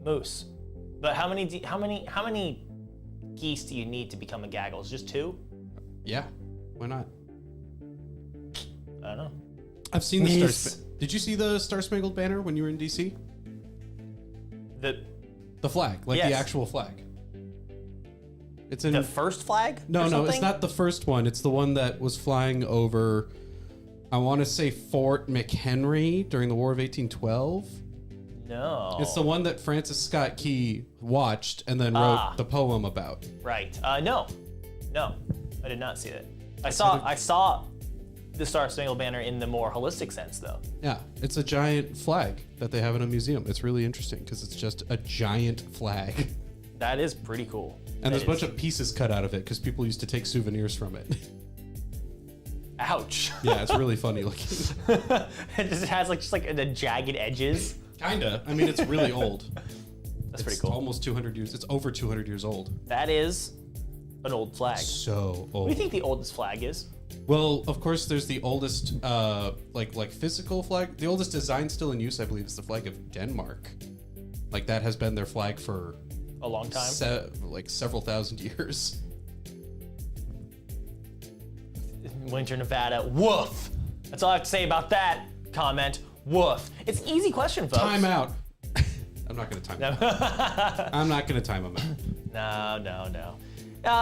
Moose. But how many geese do you need to become a gaggle? Is just 2? Yeah. Why not? I don't know. I've seen the Geese. Did you see the Star Spangled Banner when you were in DC? The flag, like Yes. the actual flag. It's in The first flag? No, or no, it's something? not the first one. It's the one that was flying over, I want to say Fort McHenry during the War of 1812. No. It's the one that Francis Scott Key watched and then wrote the poem about. Right. No, I did not see it. I saw the Star Spangled Banner in the more holistic sense, though. Yeah, it's a giant flag that they have in a museum. It's really interesting because it's just a giant flag. That is pretty cool. And there's a bunch of pieces cut out of it because people used to take souvenirs from it. Ouch. Yeah, it's really funny looking. It just has like the jagged edges. Kinda. I mean, it's really old. That's pretty cool. It's almost 200 years. It's over 200 years old. That is an old flag. So old. What do you think the oldest flag is? Well, of course, there's the oldest, like physical flag. The oldest design still in use, I believe, is the flag of Denmark. Like that has been their flag for A long time. several thousand years. Winter, Nevada. Woof. That's all I have to say about that comment. Woof. It's an easy question, folks. Time out. I'm not gonna time him. I'm not gonna time him out. No.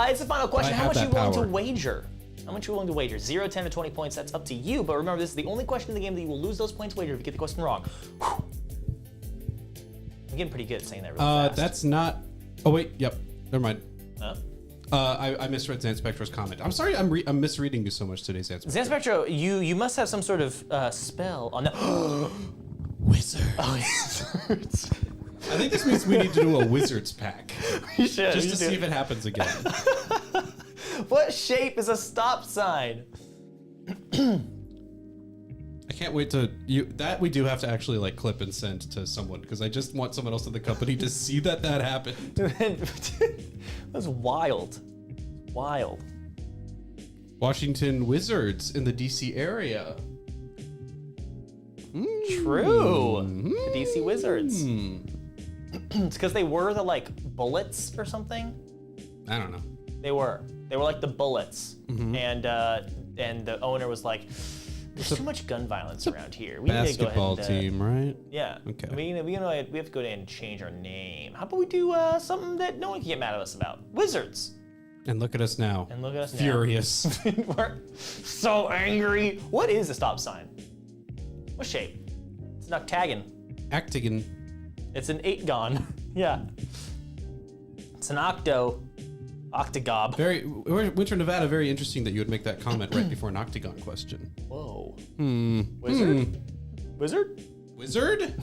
It's the final question. I How have much are you that willing power. to wager? How much are you willing to wager? 0, 10, or 20 points, that's up to you. But remember, this is the only question in the game that you will lose those points wagered if you get the question wrong. Whew. I'm getting pretty good at saying that really fast. That's not. Oh wait, yep. Never mind. Huh? I misread Zanspectro's comment. I'm sorry, I'm misreading you so much today, Zanspectro. Zanspectro, you must have some sort of spell on the Wizard. Oh, wizards. I think this means we need to do a wizard's pack. You should. Just you to should. see if it happens again. What shape is a stop sign? I can't wait to that we do have to actually like clip and send to someone because I just want someone else in the company to see that happened. That's wild. Wild. Washington Wizards in the DC area. True. Mm-hmm. The DC Wizards. It's because they were the like bullets or something. I don't know. They were like the bullets, and the owner was like, "There's too much gun violence around here. We need to go Basketball ahead and, team, right? Yeah. Okay. We have to go ahead and change our name. How about we do something that no one can get mad at us about? Wizards. And look at us now. And look at us now. Furious. We're so angry. What is a stop sign? What shape? It's an octagon. Actigan. It's an 8-gon. Yeah. It's an octagob. Winter, Nevada. Very interesting that you would make that comment right before an octagon question. Whoa. Wizard? Wizard? Wizard?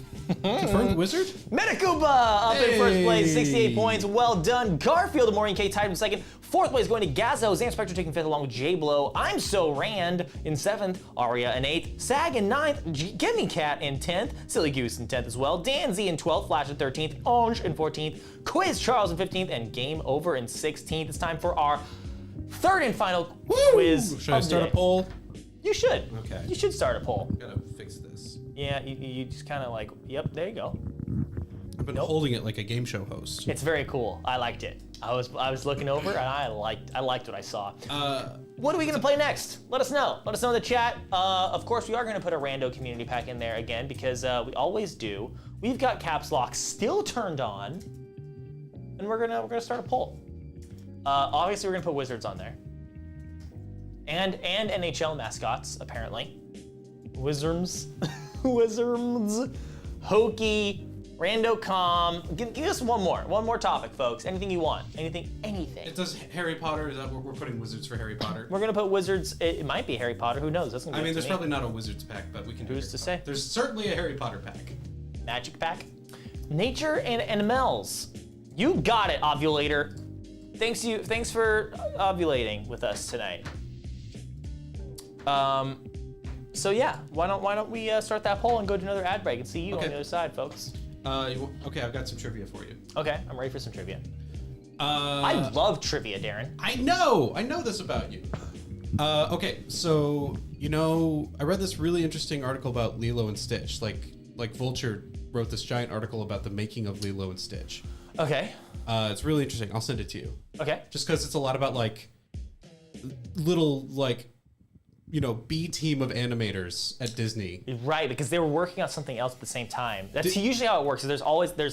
Confirmed wizard? Metacuba up in first place, 68 points. Well done. Garfield and Maureen K tied in second. Fourth place going to Gazzo. Zanspector taking fifth along with J-Blow. I'm So Rand in seventh. Aria in eighth. Sag in ninth. Gimme Cat in 10th. Silly Goose in 10th as well. Dan Z in 12th. Flash in 13th. Orange in 14th. Quiz Charles in 15th. And Game Over in 16th. It's time for our third and final quiz. Should I of the start a day. poll? You should. Okay. You should start a poll. Gotta fix this. Yeah, you just kind of like, yep, there you go. I've been holding it like a game show host. It's very cool. I liked it. I was looking over and I liked what I saw. What are we gonna play next? Let us know. Let us know in the chat. Of course, we are gonna put a rando community pack in there again because we always do. We've got Caps Lock still turned on, and we're gonna start a poll. Obviously, we're gonna put Wizards on there, and NHL mascots apparently. Wizards, Wizards, Hokey. Randocom. Give us one more topic, folks. Anything you want. Anything. It does Harry Potter. Is that what we're putting wizards for Harry Potter? We're gonna put Wizards. It might be Harry Potter. Who knows? That's gonna be I mean, up to there's me. probably not a wizards pack, but we can do Who's Harry to Potter. say? There's certainly a Harry Potter pack. Magic pack. Nature and animals. You got it, ovulator. Thanks for ovulating with us tonight. So yeah, why don't we start that poll and go to another ad break and see you on the other side, folks. Okay, I've got some trivia for you. Okay, I'm ready for some trivia. I love trivia, Darren. I know this about you. Okay, so I read this really interesting article about Lilo and Stitch. Like Vulture wrote this giant article about the making of Lilo and Stitch. Okay. It's really interesting. I'll send it to you. Okay. Just because it's a lot about like little like B team of animators at Disney. Right, because they were working on something else at the same time. That's usually how it works. There's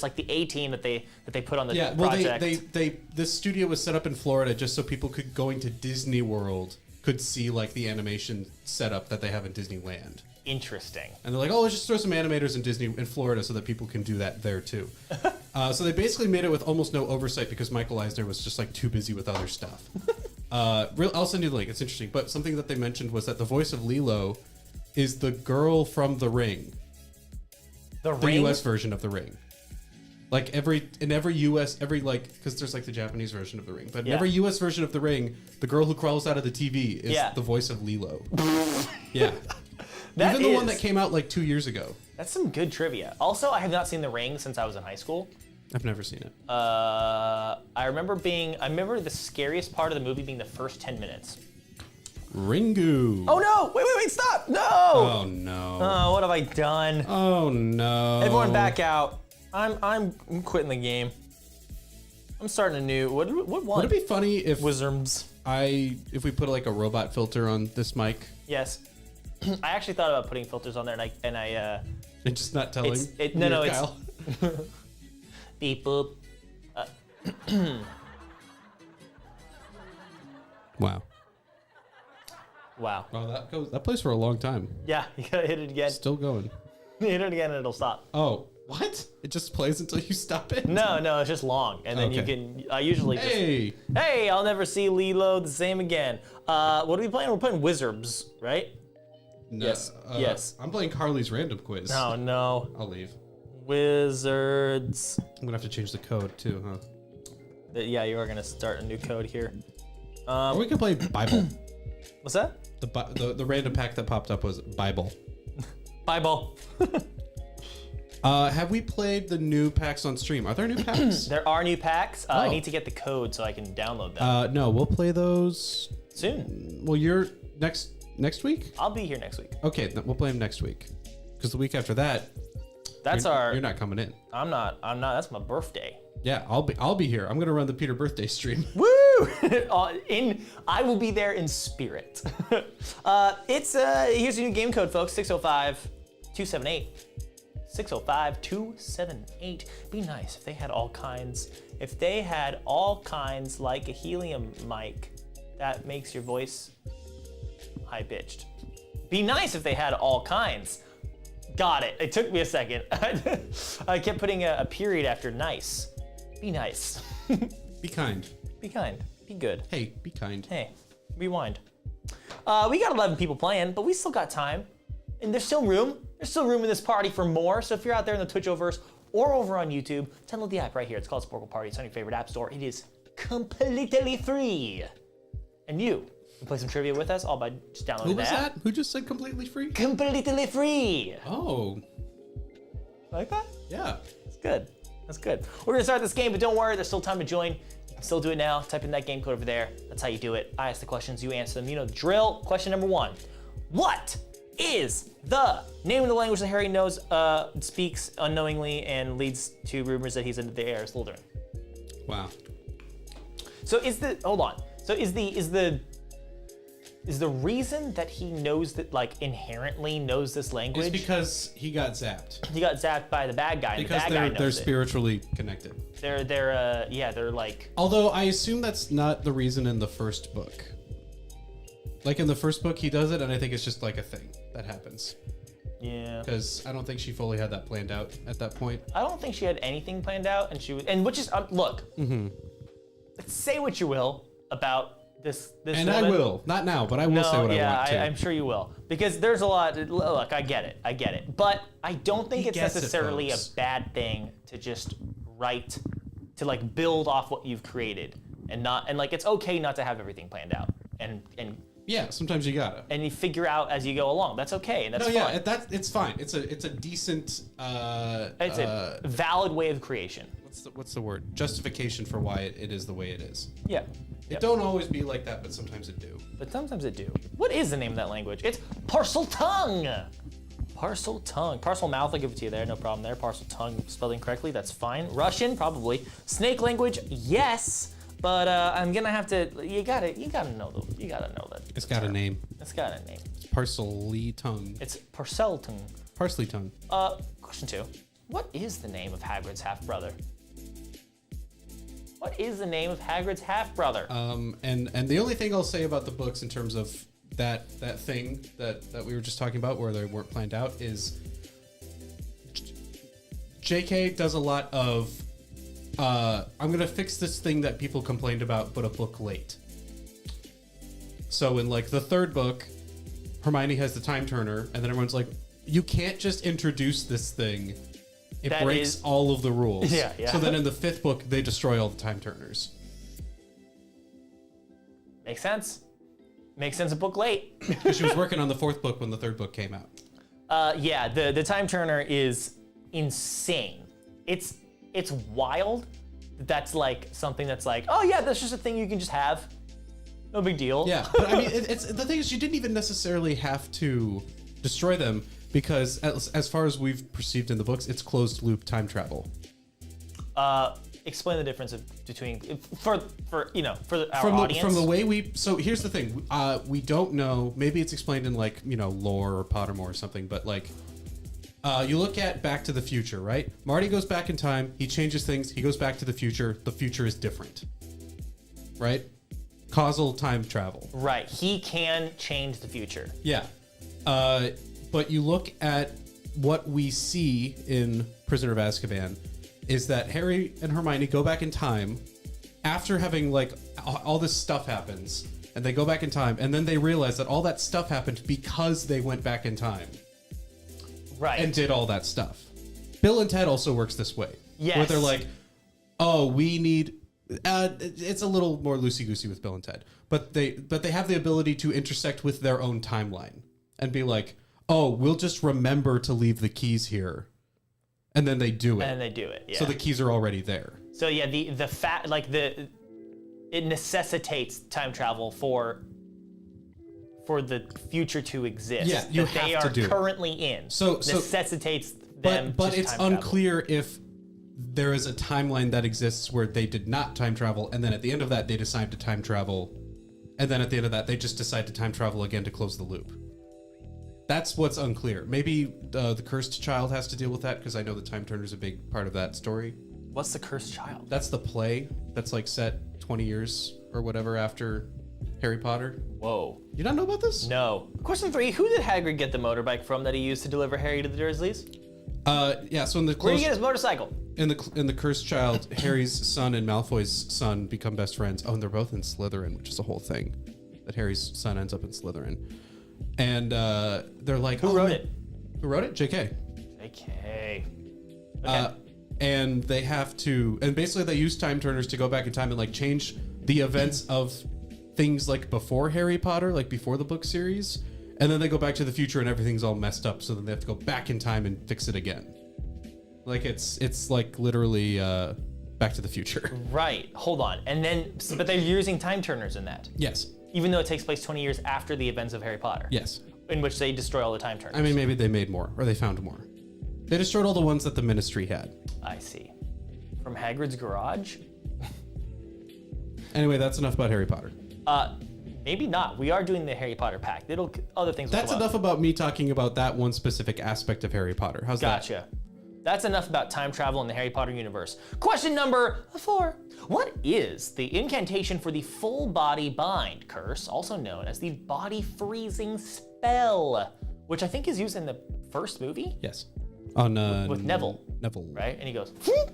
like the A team that they put on the project. This studio was set up in Florida just so people going to Disney World could see like the animation setup that they have in Disneyland. Interesting. And they're like, oh, let's just throw some animators in Florida so that people can do that there too. So they basically made it with almost no oversight because Michael Eisner was just like too busy with other stuff. I'll send you the link. It's interesting. But something that they mentioned was that the voice of Lilo is the girl from The Ring. The Ring? U.S. version of The Ring. Like in every U.S. because there's like the Japanese version of The Ring, but in every U.S. version of The Ring, the girl who crawls out of the TV is the voice of Lilo. Yeah. Even the one that came out like 2 years ago. That's some good trivia. Also, I have not seen The Ring since I was in high school. I've never seen it. I remember the scariest part of the movie being the first 10 minutes. Ringu. Oh no! Wait, stop! No! Oh no. Oh, what have I done? Oh no. Everyone back out. I'm quitting the game. I'm starting a new, what one? Would it be funny if Wizards. if we put like a robot filter on this mic? Yes. I actually thought about putting filters on there and I And just not telling Kyle. Beep boop. Wow. Wow. Wow, that plays for a long time. Yeah, you gotta hit it again. Still going. Hit it again and it'll stop. Oh, what? It just plays until you stop it? No, it's just long. And then you can, I usually just, hey, I'll never see Lilo the same again. What are we playing? We're playing Wizards, right? No, yes. I'm playing Carly's random quiz. Oh, no. I'll leave. Wizards. I'm gonna have to change the code too, huh? Yeah, you are gonna start a new code here. Or we can play Bible. What's that? The random pack that popped up was Bible. Bible. Have we played the new packs on stream? Are there new packs? There are new packs. I need to get the code so I can download them. No, we'll play those soon. Well, you're next week? I'll be here next week. Okay, we'll play them next week. Because the week after that, you're not coming in. I'm not. That's my birthday. Yeah, I'll be here. I'm gonna run the Peter birthday stream. Woo! I will be there in spirit. Here's a new game code, folks. 605-278. 605-278. Be nice if they had all kinds. If they had all kinds like a helium mic that makes your voice high pitched. Be nice if they had all kinds. Got it. It took me a second. I kept putting a period after nice. Be nice. Be kind. Be kind. Be good. Hey, be kind. Hey, rewind. We got 11 people playing, but we still got time. And there's still room. There's still room in this party for more. So if you're out there in the Twitchoverse or over on YouTube, download the app right here. It's called Sporcle Party. It's on your favorite app store. It is completely free. And you can play some trivia with us all by just downloading the app. Who was that? Who just said completely free? Completely free. Oh. Like that? Yeah. It's good. That's good. We're gonna start this game, but don't worry, there's still time to join. You can still do it now. Type in that game code over there. That's how you do it. I ask the questions, you answer them. You know the drill. Question number 1. What is the name of the language that Harry knows, speaks unknowingly and leads to rumors that he's into the air Slytherin? Wow. So hold on. So is the reason that he knows that, like, inherently knows this language? It's because he got zapped. He got zapped by the bad guy. Because the bad guy they're spiritually connected. They're like. Although I assume that's not the reason in the first book. Like in the first book, he does it, and I think it's just like a thing that happens. Yeah. Because I don't think she fully had that planned out at that point. I don't think she had anything planned out, which is look. Mm-hmm. Say what you will about this and woman. I will. Not now, but I will say what I want to. I'm sure you will. Because there's a lot. Look, I get it. But I don't think it's necessarily a bad thing to just write, to like build off what you've created, and like it's okay not to have everything planned out, and yeah, sometimes you gotta. And you figure out as you go along. That's okay, and that's fine. Yeah, it's fine. It's a decent. It's a valid way of creation. What's the word? Justification for why it is the way it is. Yeah. It don't always be like that, but sometimes it do. What is the name of that language? It's Parcel Tongue. Parcel Tongue. Parcel Mouth, I'll give it to you there. No problem there. Parcel Tongue, spelled incorrectly. That's fine. Russian, probably. Snake language, yes. But I'm gonna have to. You gotta know that. It's got a name. It's got a name. Parsley tongue. It's Parselton. Parsley tongue. Question 2. What is the name of Hagrid's half-brother? What is the name of Hagrid's half-brother? And the only thing I'll say about the books in terms of that thing that we were just talking about where they weren't planned out is JK does a lot of I'm gonna fix this thing that people complained about but a book late. So in like the third book, Hermione has the time turner and then everyone's like, you can't just introduce this thing. It That breaks is- all of the rules. Yeah. So then in the fifth book, they destroy all the time turners. Makes sense. Makes sense a book late. Because she was working on the fourth book when the third book came out. Yeah, the time turner is insane. It's wild. That's like something that's like, oh yeah, that's just a thing you can just have. No big deal. Yeah, but I mean, it's the thing is, you didn't even necessarily have to destroy them because, as far as we've perceived in the books, it's closed loop time travel. Explain the difference between for our audience. From the way we. So here's the thing. We don't know. Maybe it's explained in like lore or Pottermore or something. But like, you look at Back to the Future, right? Marty goes back in time. He changes things. He goes back to the future. The future is different, right? Causal time travel. Right. He can change the future. Yeah. But you look at what we see in Prisoner of Azkaban is that Harry and Hermione go back in time after having like all this stuff happens and they go back in time and then they realize that all that stuff happened because they went back in time Right. and did all that stuff. Bill and Ted also works this way. Yes. Where they're like, oh, we need... it's a little more loosey-goosey with Bill and Ted. But they have the ability to intersect with their own timeline and be like, oh, we'll just remember to leave the keys here. And then they do it. And they do it. Yeah. So the keys are already there. So yeah, it necessitates time travel for the future to exist. Yeah, you that they have to are do it. currently in. So necessitates them. But to it's time travel. unclear if there is a timeline that exists where they did not time travel, and then at the end of that they decide to time travel, and then at the end of that they just decide to time travel again to close the loop. That's what's unclear. Maybe the cursed child has to deal with that because I know the time turner's a big part of that story. What's the cursed child? That's the play that's like set 20 years or whatever after Harry Potter. Whoa. You not know about this? No. Question 3, who did Hagrid get the motorbike from that he used to deliver Harry to the Dursleys? Yeah, so in the Where did he get his motorcycle? in the cursed child, Harry's son and Malfoy's son become best friends. Oh, and they're both in Slytherin, which is a whole thing. That Harry's son ends up in Slytherin. And they're like, Who wrote it? Who wrote it? JK. JK. Okay. And they have to, and basically they use time turners to go back in time and like change the events of things like before Harry Potter, like before the book series. And then they go back to the future and everything's all messed up. So then they have to go back in time and fix it again. Like it's like literally Back to the Future. Right. Hold on. And then, but they're using time turners in that. Yes. Even though it takes place 20 years after the events of Harry Potter. Yes. In which they destroy all the time turners. I mean, maybe they made more or they found more. They destroyed all the ones that the Ministry had. I see. From Hagrid's garage? Anyway, that's enough about Harry Potter. Maybe not. We are doing the Harry Potter pact. Other things will That's come up. enough about me talking about that one specific aspect of Harry Potter. How's that? Gotcha. That's enough about time travel in the Harry Potter universe. Question number 4. What is the incantation for the full body bind curse, also known as the body freezing spell, which I think is used in the first movie? Yes. On With Neville. Neville. Right? And he goes, whoop!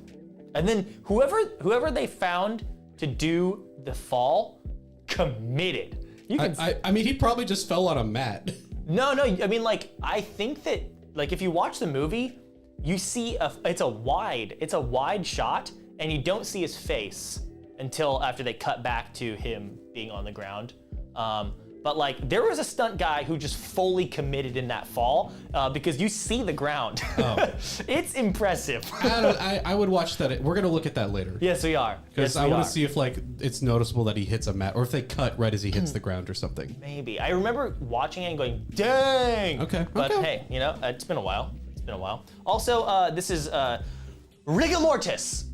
And then whoever they found to do the fall committed. You can I mean, he probably just fell on a mat. No, I mean, like, I think that, like, if you watch the movie, you see it's a wide shot, and you don't see his face until after they cut back to him being on the ground. But like, there was a stunt guy who just fully committed in that fall because you see the ground. Oh. It's impressive. I would watch that. We're gonna look at that later. Yes, we are. Because Yes, I we want are. to see if like it's noticeable that he hits a mat, or if they cut right as he hits the ground or something. Maybe. I remember watching it and going, dang! Okay, But okay. hey, it's been a while. Also, this is rigor mortis.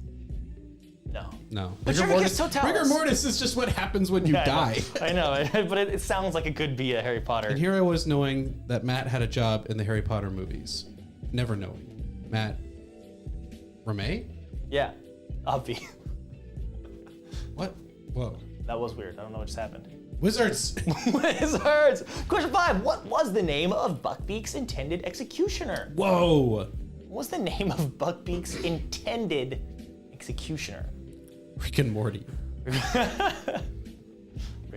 No. No. But Trivicus Totalis. Rigor mortis is just what happens when you Yeah, die. I know, but it sounds like it could be a Harry Potter. And here I was knowing that Matt had a job in the Harry Potter movies. Never knowing. Matt Ramey? Yeah, Obvi. What? Whoa. That was weird. I don't know what just happened. Wizards! Wizards! Question 5. What was the name of Buckbeak's intended executioner? Whoa! What was the name of Buckbeak's intended executioner? Rick and Morty. Rick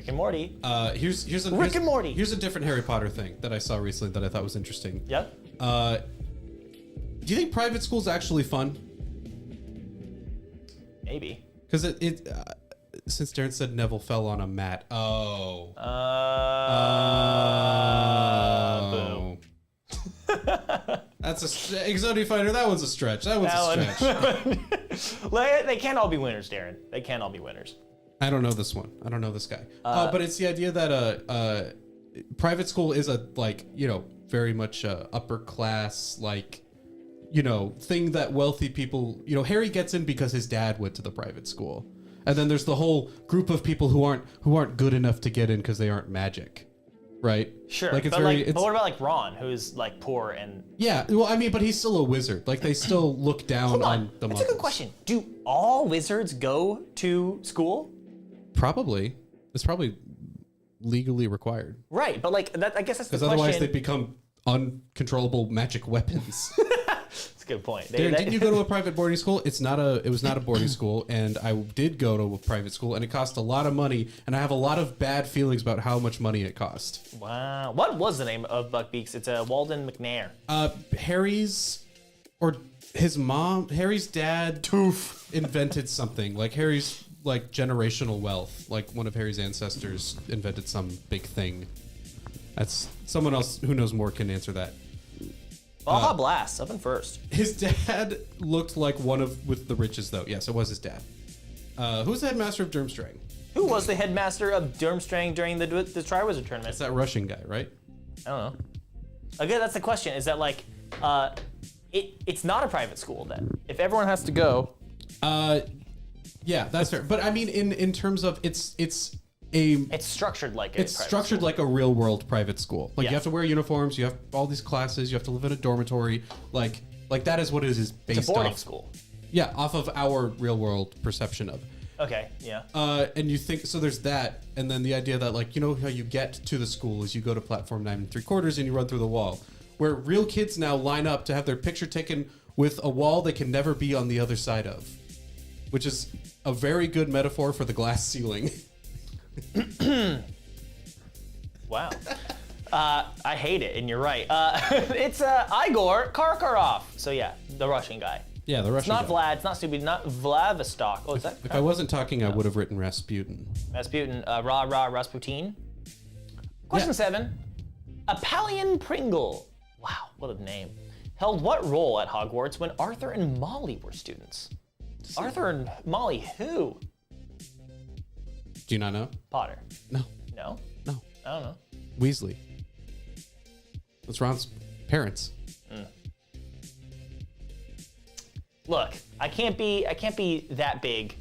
and Morty. Here's Rick and Morty. Here's a different Harry Potter thing that I saw recently that I thought was interesting. Yep. Do you think private school's actually fun? Maybe. Because since Darrin said Neville fell on a mat. Oh. Boom. That's a Exodia Fighter. That one's a stretch. That one's a stretch. They can't all be winners, Darrin. They can't all be winners. I don't know this one. I don't know this guy. But it's the idea that private school is a very much upper class thing that wealthy people. Harry gets in because his dad went to the private school, and then there's the whole group of people who aren't good enough to get in because they aren't magic. Right. Sure. But what about Ron, who's poor and? Yeah. Well, I mean, but he's still a wizard. They still look down on the. That's a good question. Do all wizards go to school? Probably. It's probably legally required. Right, but that, I guess that's the question. Because otherwise they become uncontrollable magic weapons. That's a good point. Darrin, didn't you go to a private boarding school? It was not a boarding school, and I did go to a private school, and it cost a lot of money, and I have a lot of bad feelings about how much money it cost. Wow. What was the name of Buckbeaks? It's Walden McNair. Harry's dad invented something. Harry's generational wealth. One of Harry's ancestors invented some big thing. That's someone else who knows more can answer that. Baja Blast, up in first. His dad looked like with the riches, though. Yes, it was his dad. Who was the headmaster of Durmstrang? Who was the headmaster of Durmstrang during the Triwizard Tournament? It's that Russian guy, right? I don't know. Okay, that's the question. Is that it's not a private school then? If everyone has to go. Yeah, that's fair. But I mean, in terms of it's structured like a real world private school. Yeah. You have to wear uniforms. You have all these classes. You have to live in a dormitory. Like that is what it is based off. It's a boarding school. Yeah, off of our real world perception of. Okay. Yeah. And you think so? There's that, and then the idea that how you get to the school is you go to platform 9 3/4 and you run through the wall. Where real kids now line up to have their picture taken with a wall they can never be on the other side of, which is a very good metaphor for the glass ceiling. Wow. I hate it, and you're right. It's Igor Karkaroff. So yeah, the Russian guy. Yeah, the Russian It's not guy. Vlad. It's not stupid. Not Vladivostok. Oh, is that? If I wasn't talking, I would have written Rasputin. Rasputin. Rasputin. Question 7. Apollyon Pringle. Wow, what a name. Held what role at Hogwarts when Arthur and Molly were students? Arthur and Molly who? Do you not know? Potter. No. No? No. I don't know. Weasley. That's Ron's parents. Look, I can't be that big.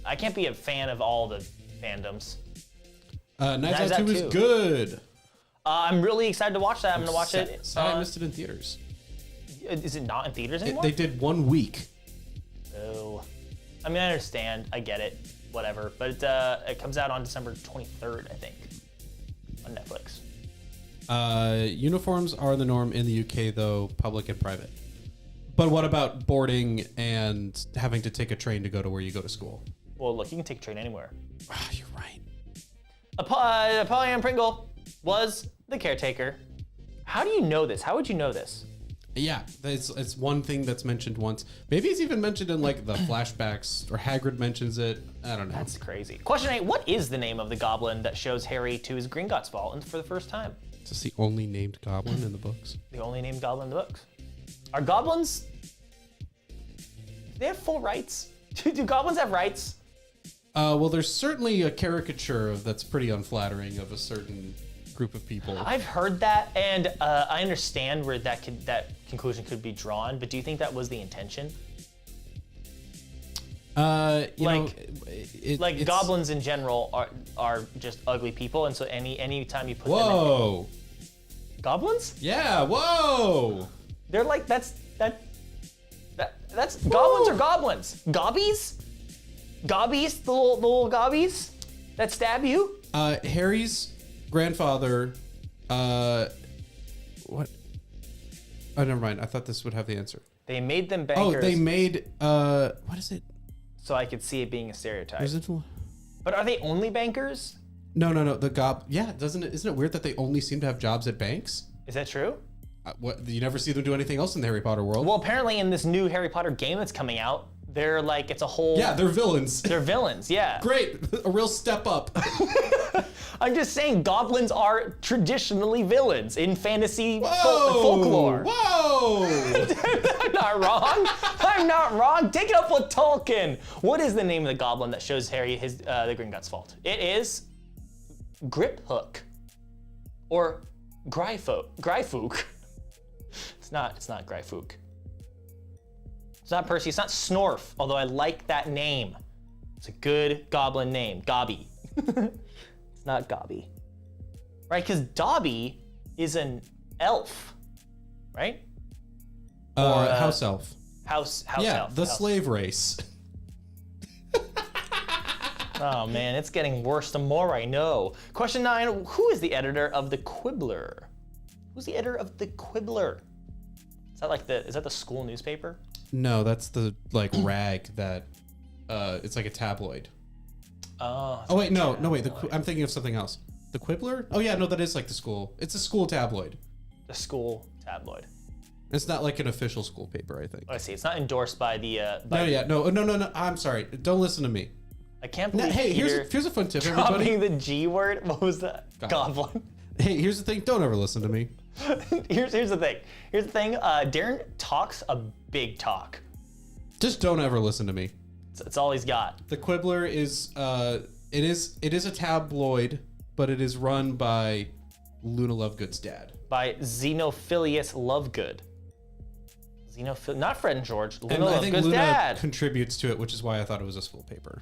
I can't be a fan of all the fandoms. Knives Out 2 is good. I'm really excited to watch that. I'm gonna watch it. I missed it in theaters. Is it not in theaters anymore? They did 1 week. Oh. I mean, I understand. I get it. Whatever. But it comes out on December 23rd, I think, on Netflix. Uniforms are the norm in the UK, though, public and private. But what about boarding and having to take a train to go to where you go to school? Well, look, you can take a train anywhere. You're right. Apollyon Pringle was the caretaker. How do you know this? How would you know this? Yeah, it's one thing that's mentioned once. Maybe it's even mentioned in the flashbacks, or Hagrid mentions it. I don't know. That's crazy. Question 8. What is the name of the goblin that shows Harry to his Gringotts ball for the first time? Is this the only named goblin in the books? The only named goblin in the books. Are goblins... Do they have full rights? Do goblins have rights? Well, there's certainly a caricature that's pretty unflattering of a certain group of people. I've heard that, and I understand where that conclusion could be drawn, but do you think that was the intention? You know, Like- it's, Goblins in general are just ugly people, and so any time you put them Whoa. in goblins, Yeah. Whoa. they're like that's goblins are goblins. Gobbies, the little gobbies that stab you. Harry's grandfather. What? Oh, never mind. I thought this would have the answer. They made them Oh, bankers. they made. What is it? So I could see it being a stereotype. Residual. But are they only bankers? No. The Yeah, isn't it weird that they only seem to have jobs at banks? Is that true? What? You never see them do anything else in the Harry Potter world? Well, apparently in this new Harry Potter game that's coming out, they're like, it's a whole... Yeah, they're villains. They're villains, yeah. Great, a real step up. I'm just saying goblins are traditionally villains in fantasy Whoa, folklore. Whoa! I'm not wrong. I'm not wrong. Take it up with Tolkien. What is the name of the goblin that shows Harry the Gringotts fault? It is Griphook or Gryfook. It's not Gryfook. It's not Percy. It's not Snorf. Although I like that name. It's a good goblin name. Gobby. It's not Gobby, right? Because Dobby is an elf, right? House elf. House Yeah, elf. the house. slave race. Oh man, it's getting worse the more I know. Question 9, who is the editor of the Quibbler? Who's the editor of the Quibbler? Is that the school newspaper? No, that's the rag that it's like a tabloid. Oh. Oh wait, no, wait. I'm thinking of something else. The Quibbler? Oh yeah, no, that is like the school. It's a school tabloid. The school tabloid. It's not like an official school paper, I think. Oh, I see. It's not endorsed by the. No. I'm sorry. Don't listen to me. I can't Now, believe. hey, Peter here's a fun tip, everybody. dropping the G word. What was that? Goblin. Hey, here's the thing. Don't ever listen to me. Here's the thing. Darrin talks a big talk. Just don't ever listen to me. It's all he's got. The Quibbler is it is a tabloid, but it is run by Luna Lovegood's dad. By Xenophilius Lovegood. Not Fred and George. Luna And I think Lovegood's Luna dad. contributes to it, which is why I thought it was a school paper.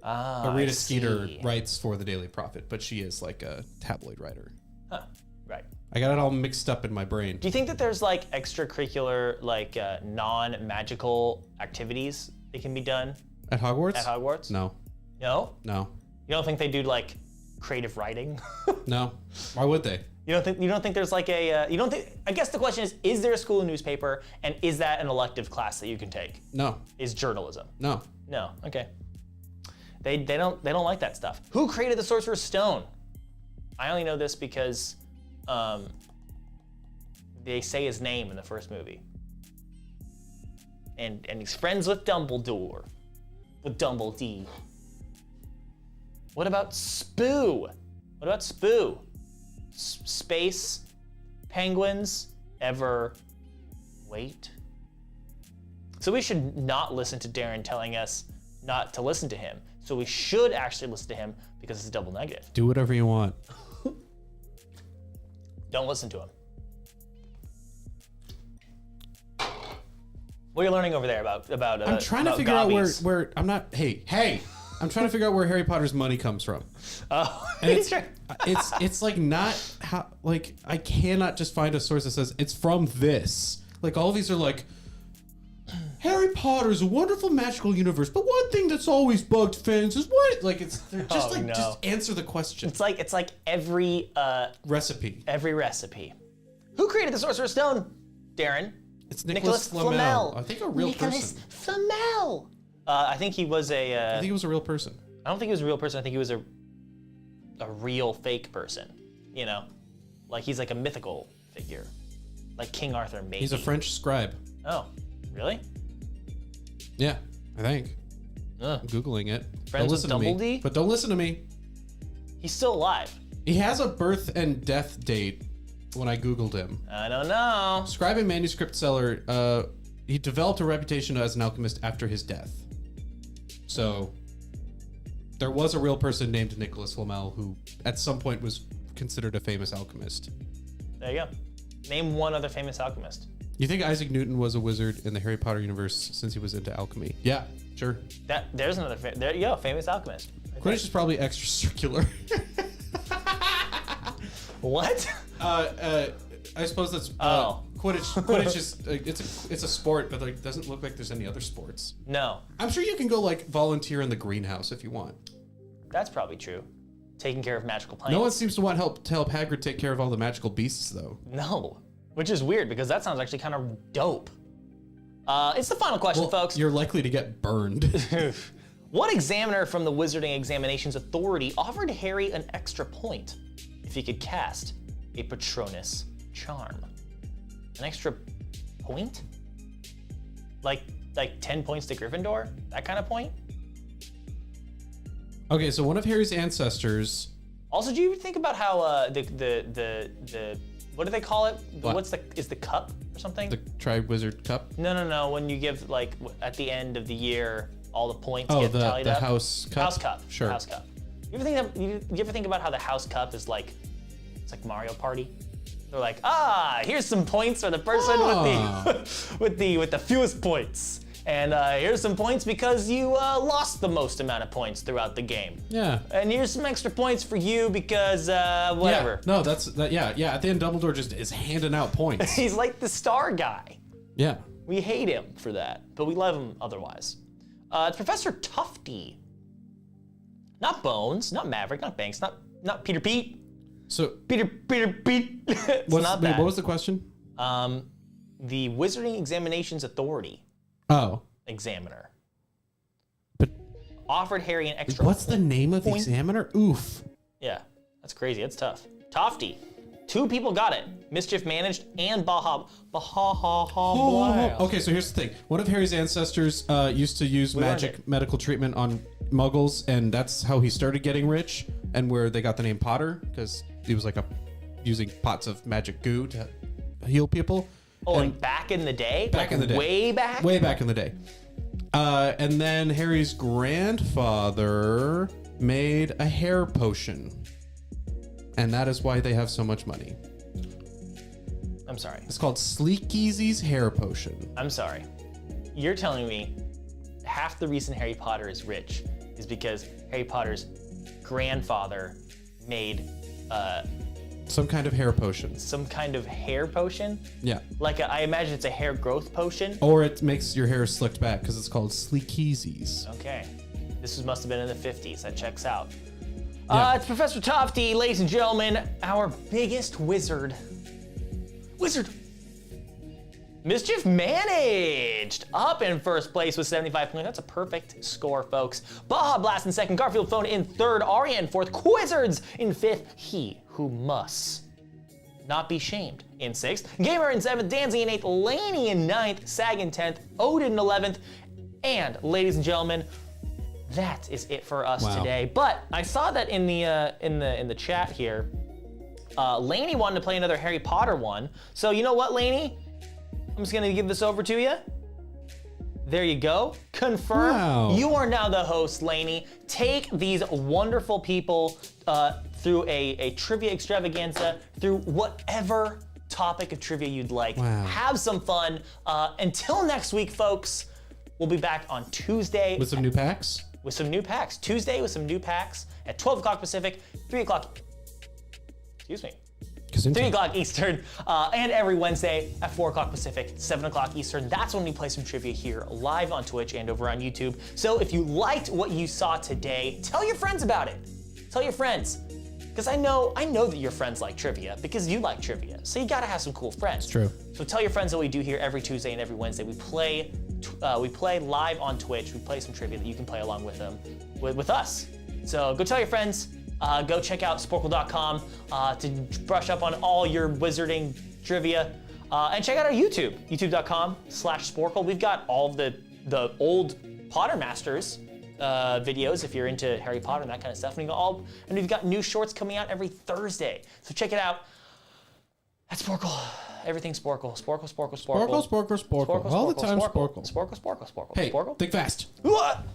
Ah, Rita I Skeeter see. writes for the Daily Prophet, but she is like a tabloid writer. Huh. Right. I got it all mixed up in my brain. Do you think that there's like extracurricular, like non-magical activities that can be done At Hogwarts? at Hogwarts? No. No? No. You don't think they do like creative writing? No. Why would they? You don't think there's like a you don't think I guess the question is there a school newspaper and is that an elective class that you can take? No. Is journalism? No. No. Okay. They don't like that stuff. Who created the Sorcerer's Stone? I only know this because they say his name in the first movie. And he's friends with Dumbledore. With Dumbledee. What about Spoo? Space penguins ever wait? So we should not listen to Darrin telling us not to listen to him. So we should actually listen to him because it's a double negative. Do whatever you want. Don't listen to him. What are you learning over there about I'm trying to figure out where I'm not. Hey! I'm trying to figure out where Harry Potter's money comes from. Oh, And it's like not how like I cannot just find a source that says it's from this. Like all of these are like Harry Potter's a wonderful magical universe, but one thing that's always bugged fans is what they're just Oh, no. just answer the question. It's like every Recipe. recipe. Who created the Sorcerer's Stone? Darrin. It's Nicholas Flamel. I think a real Nicholas person. Flamel. I think he was a. I think it was a real person. I don't think he was a real person. I think he was a real fake person. You know, like he's like a mythical figure, like King Arthur. Maybe He's a French scribe. Oh, really? Yeah, I think. Ugh. I'm Googling it. Friends Don't with listen to me. Dumbledore? But don't listen to me. He's still alive. He has a birth and death date when I Googled him. I don't know. Scribe and manuscript seller, he developed a reputation as an alchemist after his death. So, there was a real person named Nicholas Flamel who at some point was considered a famous alchemist. There you go. Name one other famous alchemist. You think Isaac Newton was a wizard in the Harry Potter universe since he was into alchemy? Yeah, Sure. There's another. There you go. Famous alchemist. Quidditch is probably extra circular. What? I suppose that's Quidditch. Quidditch is it's a sport, but like doesn't look like there's any other sports. No. I'm sure you can go like volunteer in the greenhouse if you want. That's probably true. Taking care of magical plants. No one seems to want to help Hagrid take care of all the magical beasts, though. No, which is weird because that sounds actually kind of dope. It's the final question, folks. You're likely to get burned. What examiner from the Wizarding Examinations Authority offered Harry an extra point if he could cast a Patronus charm? An extra point? Like 10 points to Gryffindor? That kind of point? Okay, so one of Harry's ancestors. Also, do you think about how the what do they call it? What? Is the cup or something? The Tri-Wizard Cup? No. When you give like at the end of the year, all the points get tallied up. Oh, the House Cup? House Cup. Sure. House Cup. You ever think about how the House Cup is like, it's like Mario Party? They're like, here's some points for the person with the fewest points. And here's some points because you lost the most amount of points throughout the game. Yeah. And here's some extra points for you because whatever. Yeah. No, yeah. At the end, Dumbledore just is handing out points. He's like the star guy. Yeah. We hate him for that, but we love him otherwise. It's Professor Tufty. Not Bones, not Maverick, not Banks, not Peter Pete. So Peter Pete. It's not that. What was the question? The Wizarding Examinations Authority Oh. examiner But offered Harry an extra. what's the name of the point. examiner? Oof. Yeah, that's crazy. That's tough. Tofty. 2 people got it. Mischief Managed and Baha Blast. Okay, so here's the thing. One of Harry's ancestors used to use magic medical treatment on muggles, and that's how he started getting rich, and where they got the name Potter, because he was like using pots of magic goo to heal people. Oh, and like back in the day? Back in the day. Way back? Way back in the day. And then Harry's grandfather made a hair potion. And that is why they have so much money. I'm sorry. It's called Sleek Easy's hair potion. I'm sorry. You're telling me half the reason Harry Potter is rich is because Harry Potter's grandfather made Some kind of hair potion. some kind of hair potion? Yeah. Like I imagine it's a hair growth potion. Or it makes your hair slicked back because it's called Sleek Easy's. Okay. Must have been in the 50s. That checks out. Yeah. It's Professor Tofty, ladies and gentlemen, our biggest wizard. Mischief Managed, up in first place with 75 points. That's a perfect score, folks. Baja Blast in second, Garfield Phone in third, Arya in fourth, Quizzards in fifth, He Who Must Not Be Shamed in sixth, Gamer in seventh, Danzy in eighth, Laney in ninth, Sag in 10th, Odin in 11th, and ladies and gentlemen, that is it for us today. But I saw that in the chat here, Laney wanted to play another Harry Potter one. So you know what, Laney? I'm just gonna give this over to you. There you go. Confirm. Wow. You are now the host, Laney. Take these wonderful people through a trivia extravaganza, through whatever topic of trivia you'd like. Wow. Have some fun. Until next week, folks, we'll be back on Tuesday. With some new packs? With some new packs. Tuesday with some new packs at 12 o'clock Pacific, 3 o'clock, excuse me, 3 o'clock Eastern, and every Wednesday at 4 o'clock Pacific, 7 o'clock Eastern. That's when we play some trivia here live on Twitch and over on YouTube. So if you liked what you saw today, tell your friends about it. Tell your friends. Because I know that your friends like trivia because you like trivia. So you gotta have some cool friends. It's true. So tell your friends what we do here every Tuesday and every Wednesday. We play live on Twitch. We play some trivia that you can play along with them, with us. So go tell your friends. Go check out Sporcle.com to brush up on all your wizarding trivia. And check out our YouTube, youtube.com/Sporcle. We've got all of the old Potter Masters videos if you're into Harry Potter and that kind of stuff. And we've got new shorts coming out every Thursday. So check it out at Sporcle. Everything Sporcle. Sporcle. Sporcle. All the time Sporcle. Sporcle. Hey, Sporcle. think fast. What?